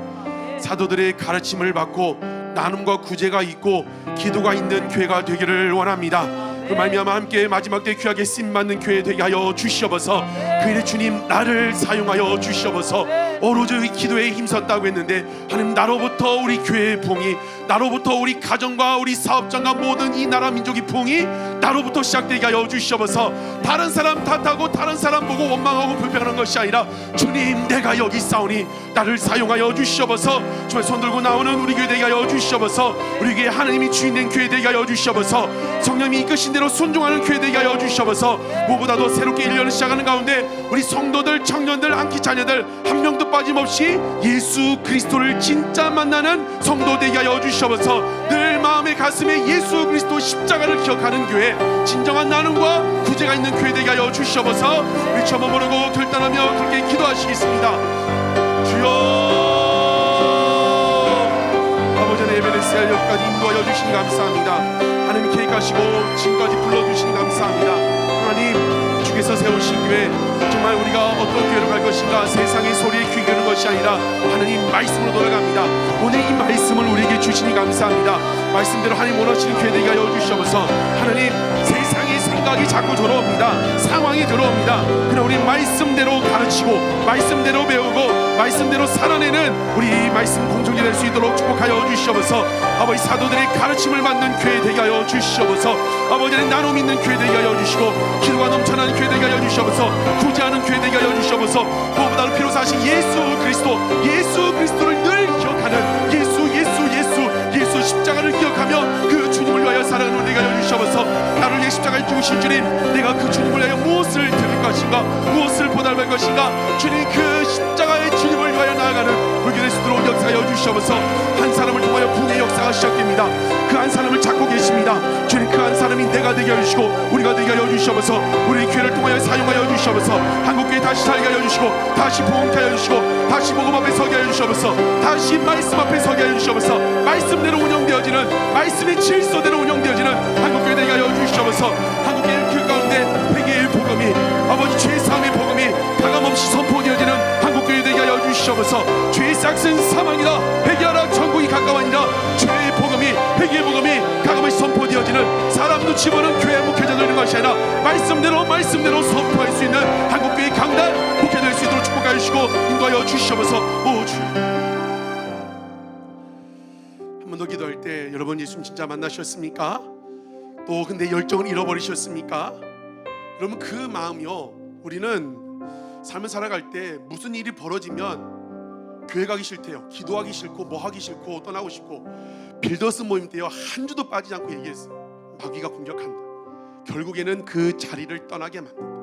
사도들의 가르침을 받고 나눔과 구제가 있고 기도가 있는 교회가 되기를 원합니다. 그 말미암아 함께 마지막 때 귀하게 쓰임받는 교회 되게 하여 주시옵소서. 그 일에 주님 나를 사용하여 주시옵소서. 오로지 기도에 힘썼다고 했는데 하나님, 나로부터 우리 교회의 부흥이, 나로부터 우리 가정과 우리 사업장과 모든 이 나라 민족의 부흥이 나로부터 시작되게 하여 주시옵소서. 다른 사람 탓하고 다른 사람 보고 원망하고 불평하는 것이 아니라 주님, 내가 여기 있사오니 나를 사용하여 주시옵소서. 정말 손들고 나오는 우리 교회 되게 하여 주시옵소서. 우리 교회 하나님이 주인된 교회 되게 하여 주시옵소서. 성령님이 이끄신 대로 순종하는 교회 되게 하여 주시옵소서. 무엇보다도 새롭게 1년을 시작하는 가운데 우리 성도들, 청년들, 안키 자녀들 한 명도 빠짐없이 예수 그리스도를 진짜 만나는 성도 되게 하여 주시옵소서. 늘 마음의 가슴에 예수 그리스도 십자가를 기억하는 교회, 진정한 나눔과 구제가 있는 교회 되게 하여 주시옵소서. 우리 처음 모르고 결단하며 그렇게 기도하시겠습니다. 주여, 아버지 에베레스의 여기까지 인도하여 주시니 감사합니다. 하나님 계획하시고 지금까지 불러주시니 감사합니다. 하나님, 주께서 세우신 교회, 정말 우리가 어떤 교회로 갈 것인가 세상의 소리에 귀 기울이는 것이 아니라 하나님 말씀으로 돌아갑니다. 오늘 이 말씀을 우리에게 주시니 감사합니다. 말씀대로 하나님 원하시는 교회 되게 하여 주시옵소서. 하나님, 세상의 생각이 자꾸 들어옵니다. 상황이 들어옵니다. 그러나 우리 말씀대로 가르치고 말씀대로 배우고 말씀대로 살아내는 우리 말씀 공동체 될 수 있도록 축복하여 주시옵소서. 아버지, 사도들의 가르침을 받는 교회 되게 하여 주시옵소서. 아버지는 나눔 있는 교회 되게 하여 주시고 기도가 넘쳐나는 교회 되게 하여 주시옵소서. 구제하는 교회 되게 하여 주시옵소서. 무엇보다도 피로 사신 예수 그리스도를 늘 기억하는 예수 십자가를 기억하며 그 주님을 위하여 살아가는 우리가 하여 주시옵소서. 나를 위해 십자가에 죽으신 주님, 내가 그 주님을 위하여 무엇을 드릴 것인가, 무엇을 보답할 것인가. 주님, 그 십자가의 주님을 위하여 나아가는 우리 될 수 있도록 역사하여 주시옵소서. 한 사람을 통하여 부흥의 역사가 시작됩니다. 그 한 사람을 찾고 계십니다. 주님, 그 한 사람이 내가 되게 하여 주시고 우리가 되게 하여 주시옵소서. 우리 교회를 통하여 사용하여 주시옵소서. 한국교회 다시 살게 하여 주시고 다시 부흥케 하여 주시고 다시 복음 앞에 서게 하여 주시옵소서. 다시 말씀 앞에 서게 하여 주시옵소서. 말씀대로 운영되어지는, 말씀의 질서대로 운영되어지는 한국교회 되게 하여 주시옵소서. 한국교회 그 가운데 회개의 복음이, 아버지 죄 사함의 복음이 가감없이 선포되어지는 한국교회 되게 하여 주시옵소서. 죄의 싹은 사망이다. 회개하라, 천국이 가까워니라. 죄의 복음이, 회개의 복음이 가감없이 선포되어지는, 사람 눈치 보는 교회 목회자 되는 것이 아니라 말씀대로 선포할 수 있는 한국교회 강단 목회 될 수 있도록 축복하여 주시고 인도하여 주시옵소서. 오 주, 한 번 더 기도할 때 여러분, 예수님 진짜 만나셨습니까? 또 근데 열정을 잃어버리셨습니까? 여러분, 그 마음이요, 우리는 삶을 살아갈 때 무슨 일이 벌어지면 교회 가기 싫대요. 기도하기 싫고 뭐 하기 싫고 떠나고 싶고, 빌더스 모임 때요 한 주도 빠지지 않고 얘기했어요. 마귀가 공격한다. 결국에는 그 자리를 떠나게 만든다.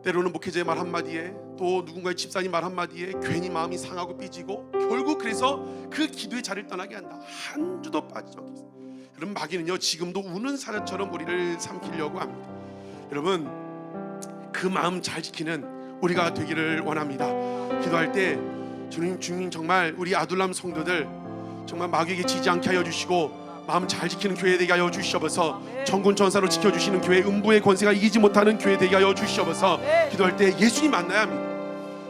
때로는 목회자의 말 한마디에, 또 누군가의 집사님 말 한마디에 괜히 마음이 상하고 삐지고, 결국 그래서 그 기도의 자리를 떠나게 한다. 한 주도 빠지지 않겠어요. 여러분, 마귀는요 지금도 우는 사자처럼 우리를 삼키려고 합니다. 여러분, 그 마음 잘 지키는 우리가 되기를 원합니다. 기도할 때 주님 정말 우리 아둘람 성도들 정말 마귀에게 지지 않게 하여 주시고 마음 잘 지키는 교회 되게 하여 주시옵소서. 천군 천사로 지켜주시는 교회, 음부의 권세가 이기지 못하는 교회 되게 하여 주시옵소서. 기도할 때 예수님 만나야 합니다.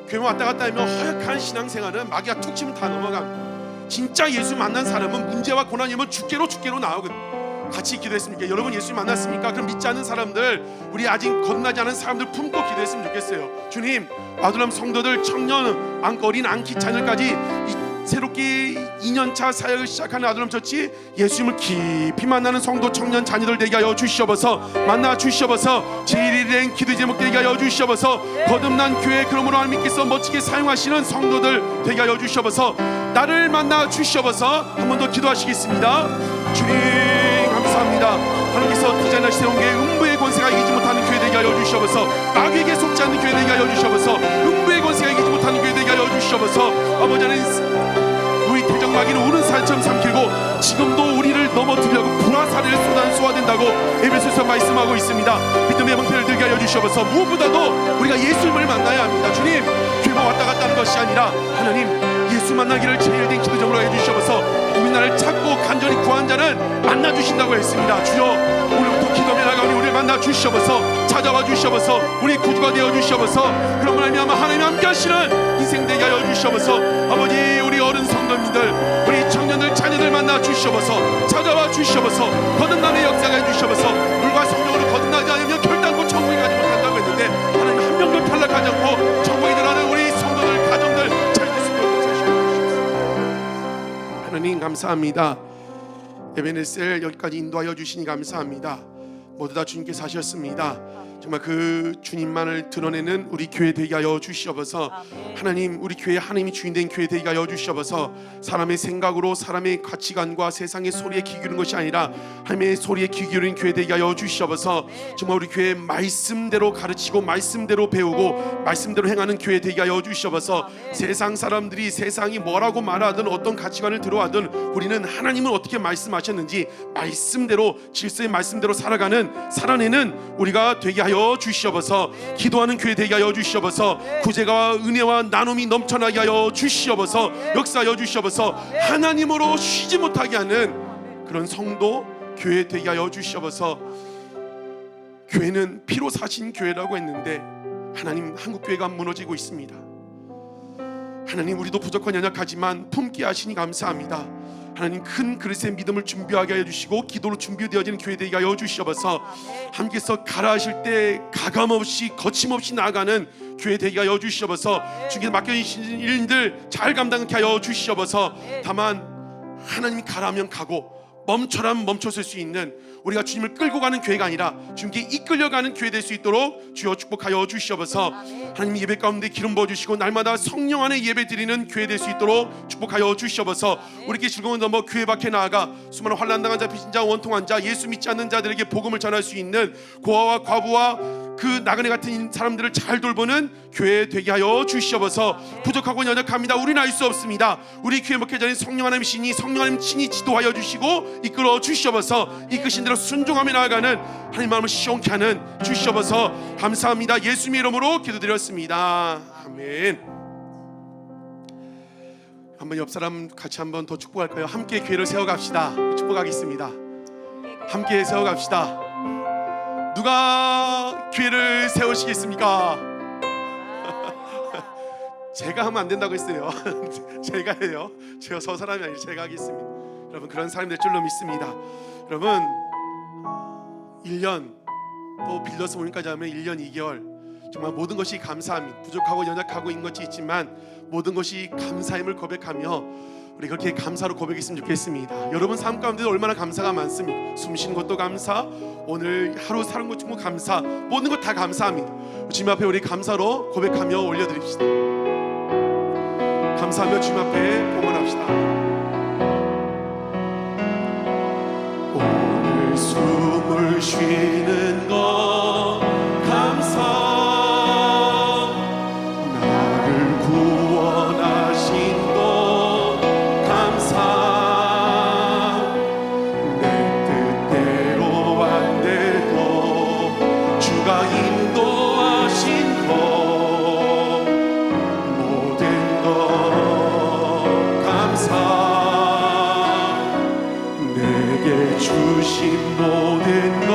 교회 왔다 갔다 하면 허약한 신앙생활은 마귀가 툭 치면 다 넘어갑니다. 진짜 예수 만난 사람은 문제와 고난이면 죽게로 나오거든요. 같이 기도했습니까? 여러분, 예수 만났습니까? 그럼 믿지 않는 사람들, 우리 아직 거듭나지 않은 사람들 품고 기도했으면 좋겠어요. 주님, 아둘람 성도들, 청년, 어린 안키 자녀까지 새롭게 2년차 사역을 시작하는 아둘람 처치, 예수님을 깊이 만나는 성도, 청년, 자녀들 되게 하여 주시옵소서. 만나 주시옵소서. 제1일행 기도 제목 되게 하여 주시옵소서. 거듭난 교회, 그러므로 하나님께서 멋지게 사용하시는 성도들 되게 하여 주시옵소서. 나를 만나 주시옵소서. 한 번 더 기도하시겠습니다. 주님 감사합니다. 하나님께서 디자인하 세운 게 음부의 권세가 이기지 못하는 교회 되게 하여 주시옵소서. 마귀에게 속지 않는 교회 되게 하여 주시옵소서. 음부의 권세가 이기지 못하는 교회 되게 하여 주시옵소서. 아버지 하나님, 마귀는 우는 살처럼 삼키고 지금도 우리를 넘어뜨리려고 불화살을 쏟아낸다고 에베소서 말씀하고 있습니다. 믿음의 방패를 들게 하여 주시옵소서. 무엇보다도 우리가 예수님을 만나야 합니다. 주님, 교회만 왔다 갔다 하는 것이 아니라 하나님 예수 만나기를 제일 된 기도적으로 해주시옵소서. 우리나라를 찾고 간절히 구한 자는 만나주신다고 했습니다. 주여, 오늘부터 기도하며 나가오니 우리를 만나 주시옵소서. 찾아와 주시옵소서. 우리 구주가 되어 주시옵소서. 그런 말미암아 하나님이 함께 하시는 인생 되게 하여 주시옵소서. 아버지, 우리 어른 성도님들, 우리 청년들, 자녀들 만나 주시옵소서. 찾아와 주시옵소서. 거듭남의 역사가 해주시옵소서. 물과 성령으로 거듭나지 않으면 결단코 천국에 가지 못한다고 했는데 하나님 한 명도 탈락하지 않고 천국에 들어가는 우리 성도들, 가정들 잘 됐으면 좋겠습니다. 하나님 감사합니다. 에베네셀 여기까지 인도하여 주시니 감사합니다. 모두 다 주님께서 하셨습니다. 정말 그 주님만을 드러내는 우리 교회 되게 하여 주시옵소서. 하나님, 우리 교회 하나님이 주인된 교회 되게 하여 주시옵소서. 사람의 생각으로 사람의 가치관과 세상의 소리에 귀 기울이는 것이 아니라 하나님의 소리에 귀 기울이는 교회 되게 하여 주시옵소서. 정말 우리 교회 말씀대로 가르치고 말씀대로 배우고 말씀대로 행하는 교회 되게 하여 주시옵소서. 세상 사람들이 세상이 뭐라고 말하든 어떤 가치관을 들어하든 우리는 하나님은 어떻게 말씀하셨는지 말씀대로 질서의 말씀대로 살아내는 우리가 되게 하여 주시옵소서. 기도하는 교회 되게 하여 주시옵소서. 구제가 은혜와 나눔이 넘쳐나게 하여 주시옵소서. 역사하여 주시옵소서. 하나님으로 쉬지 못하게 하는 그런 성도 교회 되게 하여 주시옵소서. 교회는 피로 사신 교회라고 했는데 하나님, 한국교회가 무너지고 있습니다. 하나님, 우리도 부족한 연약하지만 품게 하시니 감사합니다. 하나님, 큰 그릇의 믿음을 준비하게 하여 주시고 기도로 준비되어지는 교회 되게 하여 주시옵소서. 함께서 가라 하실 때 가감없이 거침없이 나아가는 교회 되게 하여 주시옵소서. 주님께서 맡겨주신 일들 잘 감당케 하여 주시옵소서. 다만 하나님이 가라면 가고 멈춰라면 멈춰설 수 있는, 우리가 주님을 끌고 가는 교회가 아니라 주님께 이끌려가는 교회 될 수 있도록 주여 축복하여 주시옵소서. 하나님, 예배 가운데 기름 부어주시고 날마다 성령 안에 예배 드리는 교회 될 수 있도록 축복하여 주시옵소서. 우리께 즐거운 넘어 교회 밖에 나아가 수많은 환난당한 자, 빚진 자, 원통한 자, 예수 믿지 않는 자들에게 복음을 전할 수 있는 고아와 과부와 그 나그네 같은 사람들을 잘 돌보는 교회 되게 하여 주시옵소서. 부족하고 연약합니다. 우리는 알 수 없습니다. 우리 교회 목회자는 성령 하나님이시니 성령 하나님 친히 지도하여 주시고 이끌어 주시옵소서. 이끄신 대로 순종하며 나아가는 하나님 마음을 시원케 하는 주시옵소서. 감사합니다. 예수님의 이름으로 기도드렸습니다. 아멘. 한번 옆 사람 같이 한번 더 축복할까요? 함께 교회를 세워갑시다. 축복하겠습니다. 함께 세워갑시다. 누가 교회를 세우시겠습니까? 제가 하면 안 된다고 했어요. 제가 해요. 제가 서 사람이 아니라 제가 하겠습니다. 여러분, 그런 사람이 될 줄로 믿습니다. 여러분, 1년 또 빌려서 오늘까지 하면 1년 2개월 정말 모든 것이 감사함이 부족하고 연약하고 있는 것이 있지만 모든 것이 감사임을 고백하며 우리 그렇게 감사로 고백했으면 좋겠습니다. 여러분 삶 가운데도 얼마나 감사가 많습니까? 숨 쉬는 것도 감사, 오늘 하루 사는 것 중에 감사, 모든 것 다 감사합니다. 주님 앞에 우리 감사로 고백하며 올려드립시다. 감사하며 주님 앞에 봉헌합시다. 오늘 숨을 쉬는 것 감사, 나를 구원하신 것 감사, 내 뜻대로 안 돼도 주가 인도하신 것 모든 것 감사, 내게 주신 모든 것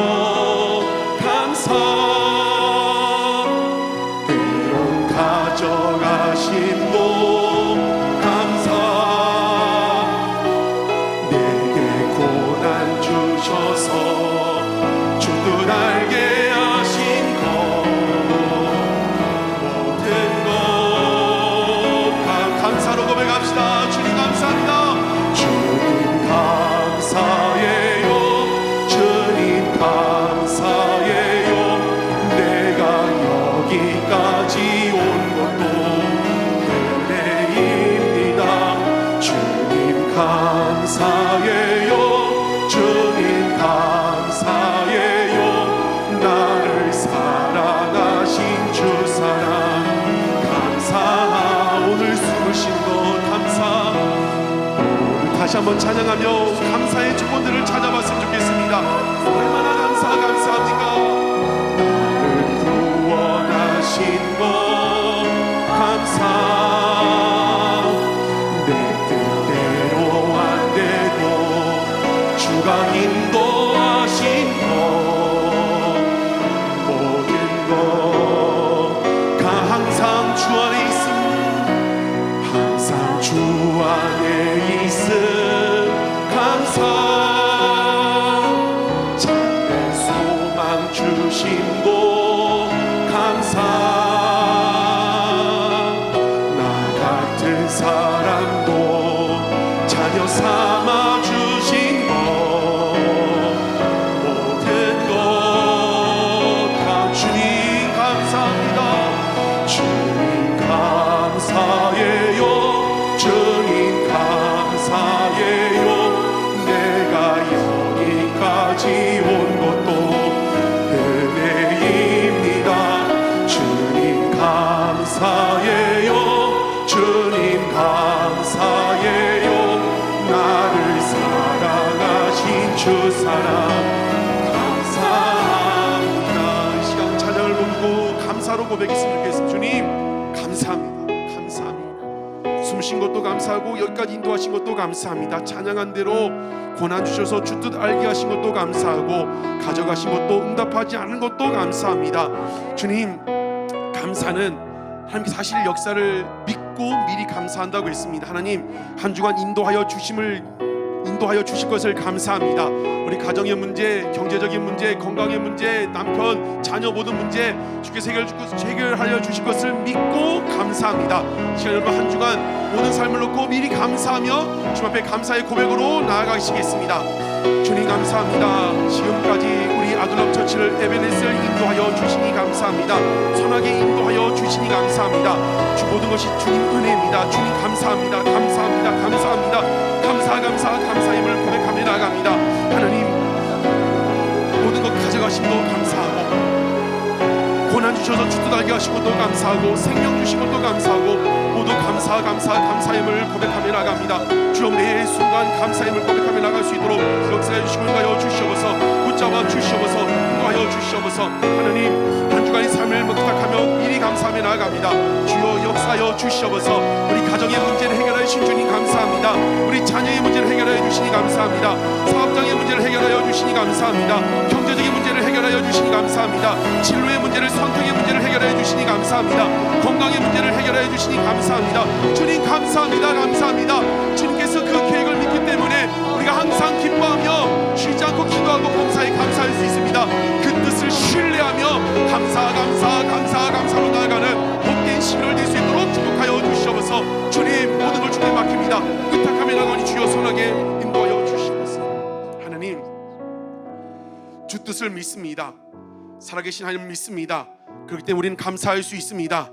감사, 때론 가져가신 것 감사, 내게 고난 주셔서 죽듯 알게 하신 것 모든 것 감사로 고백합시다. 주님 감사합니다. 주님 감사해요. 주님 감사해요. 내가 여기까지 온 것도 다시 한번 찬양하며 감사의 주권들을 찾아봤으면 좋겠습니다. 얼마나 감사합니까? 나를 구원하신 것 감사. 주가 인도하신 것 모든 것 항상 주 안에 있음 항상 주 안에 있음 감사. 참된 소망 주신 것 감사. 나 같은 사람도 자녀 삼아 주신 주 사랑 감사합니다. 이 시간 찬양을 부르고 감사로 고백했으면 좋겠습니다. 주님 감사합니다. 감사합니다. 숨쉰 것도 감사하고 여기까지 인도하신 것도 감사합니다. 찬양한 대로 고난 주셔서 주 뜻 알게 하신 것도 감사하고 가져가신 것도 응답하지 않은 것도 감사합니다. 주님 감사는 하나님께 사실 역사를 믿고 미리 감사한다고 했습니다. 하나님 한 주간 인도하여 주실 것을 감사합니다. 우리 가정의 문제, 경제적인 문제, 건강의 문제, 남편, 자녀 모든 문제 주께서 해결하여 주실 것을 믿고 감사합니다. 시간 여러분 한 주간 모든 삶을 놓고 미리 감사하며 주 앞에 감사의 고백으로 나아가시겠습니다. 주님 감사합니다. 지금까지 우리 아둘람 처치를 에베네스를 인도하여 주시니 감사합니다. 선하게 인도하여 주시니 감사합니다. 주 모든 것이 주님 은혜입니다. 주님 감사합니다. 감사합니다. 감사합니다. 감사임을 고백하며 나아갑니다. 하나님 모든 것 가져가심도 감사하고 고난 주셔서 주 뜻 알게 하신 것도 감사하고 생명 주신 것도 감사하고 모두 감사임을 고백하며 나아갑니다. 주여 매일 순간 감사임을 고백하며 나갈 수 있도록 역사해 주시고 인도하여 주시옵소서. 붙잡아 주시옵소서. 인도하여 주시옵소서. 하나님 한 주간의 삶을 부탁하며 미리 감사하며 나아갑니다. 주여 역사하여 주시옵소서. 우리 가정의 문제를 해결하여 주신 주님 감사합니다. 우리 자녀의 문제를 해결하여 주시니 감사합니다. 사업장의 문제를 해결하여 주시니 감사합니다. 경제적인 문제를 해결하여 주시니 감사합니다. 진로의 문제를 선택의 문제를 해결하여 주시니 감사합니다. 건강의 문제를 해결하여 주시니 감사합니다. 주님 감사합니다. 감사합니다. 주님께서 그 계획을 믿기 때문에 우리가 항상 기뻐하며 쉬지 않고 기도하고 봉사에 감사할 수 있습니다. 그 뜻을 신뢰하며 감사로 나아가는 복된 11월 될 수 있도록 축복하여 주시옵소서. 주님 모든 걸 주께 맡깁니다. 의탁하며 나가니 주여 선하게 인도하여 주시옵소서. 하나님 주 뜻을 믿습니다. 살아계신 하나님 믿습니다. 그렇기 때문에 우리는 감사할 수 있습니다.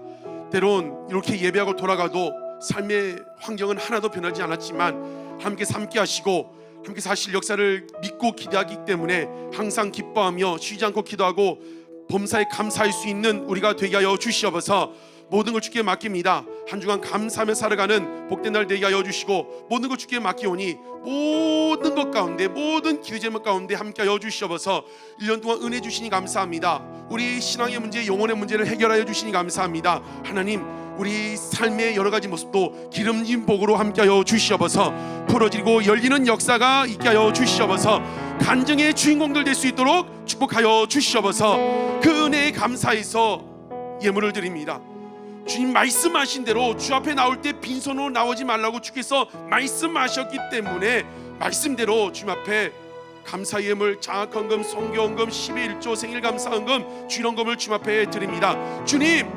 때론 이렇게 예배하고 돌아가도 삶의 환경은 하나도 변하지 않았지만 함께서 함께 하시고 함께 사실 역사를 믿고 기대하기 때문에 항상 기뻐하며 쉬지 않고 기도하고 범사에 감사할 수 있는 우리가 되게 하여 주시옵소서. 모든 걸 주께 맡깁니다. 한 주간 감사하며 살아가는 복된 날 되게 하여 주시고 모든 걸 주께 맡기오니 모든 것 가운데 모든 기도 제목 가운데 함께 하여 주시옵소서. 1년 동안 은혜 주시니 감사합니다. 우리 신앙의 문제, 영혼의 문제를 해결하여 주시니 감사합니다. 하나님 우리 삶의 여러 가지 모습도 기름진 복으로 함께하여 주시옵소서. 풀어지고 열리는 역사가 있게 하여 주시옵소서. 간증의 주인공들 될 수 있도록 축복하여 주시옵소서. 그 은혜에 감사해서 예물을 드립니다. 주님 말씀하신 대로 주 앞에 나올 때 빈손으로 나오지 말라고 주께서 말씀하셨기 때문에 말씀대로 주님 앞에 감사 예물, 장학헌금, 성교헌금, 12의 1조, 생일감사헌금, 주일헌금을 주님 앞에 드립니다. 주님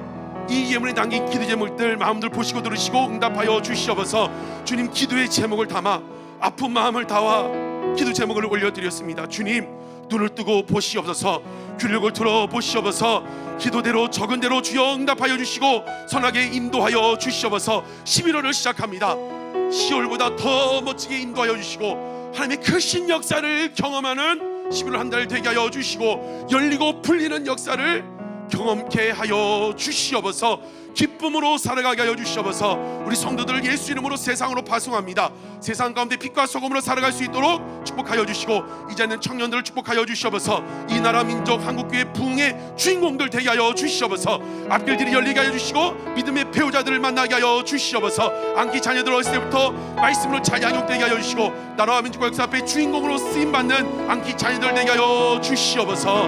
이 예물에 담긴 기도 제목들 마음들 보시고 들으시고 응답하여 주시옵소서. 주님 기도의 제목을 담아 아픈 마음을 다와 기도 제목을 올려드렸습니다. 주님 눈을 뜨고 보시옵소서. 귀력을 들어 보시옵소서. 기도대로 적은 대로 주여 응답하여 주시고 선하게 인도하여 주시옵소서. 11월을 시작합니다. 10월보다 더 멋지게 인도하여 주시고 하나님의 크신 역사를 경험하는 11월 한 달 되게 하여 주시고 열리고 풀리는 역사를 경험케 하여 주시옵소서. 기쁨으로 살아가게 하여 주시옵소서. 우리 성도들을 예수 이름으로 세상으로 파송합니다. 세상 가운데 빛과 소금으로 살아갈 수 있도록 축복하여 주시고, 이제는 청년들을 축복하여 주시옵소서. 이 나라 민족 한국교회 부흥의 주인공들 되게 하여 주시옵소서. 앞길들이 열리게 하여 주시고 믿음의 배우자들을 만나게 하여 주시옵소서. 안기 자녀들 어렸을 때부터 말씀으로 잘 양육되게 하여 주시고, 나라와 민족과 역사 앞에 주인공으로 쓰임받는 안기 자녀들 되게 하여 주시옵소서.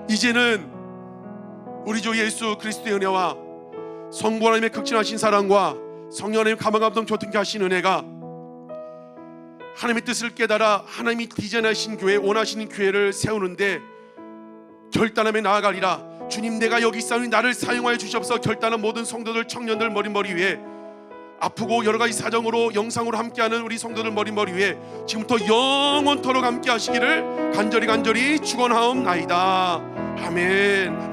이제는 우리 주 예수 그리스도의 은혜와 성부 하나님의 극진하신 사랑과 성령 하나님의 가망 감동 교통케 하신 은혜가 하나님의 뜻을 깨달아 하나님이 디자인하신 교회, 원하시는 교회를 세우는데 결단하며 나아가리라. 주님, 내가 여기 있사오니 나를 사용하여 주시옵소서. 결단한 모든 성도들, 청년들 머리 위에, 아프고 여러 가지 사정으로 영상으로 함께하는 우리 성도들 머리 위에 지금부터 영원토록 함께 하시기를 간절히 축원하옵나이다. 아멘.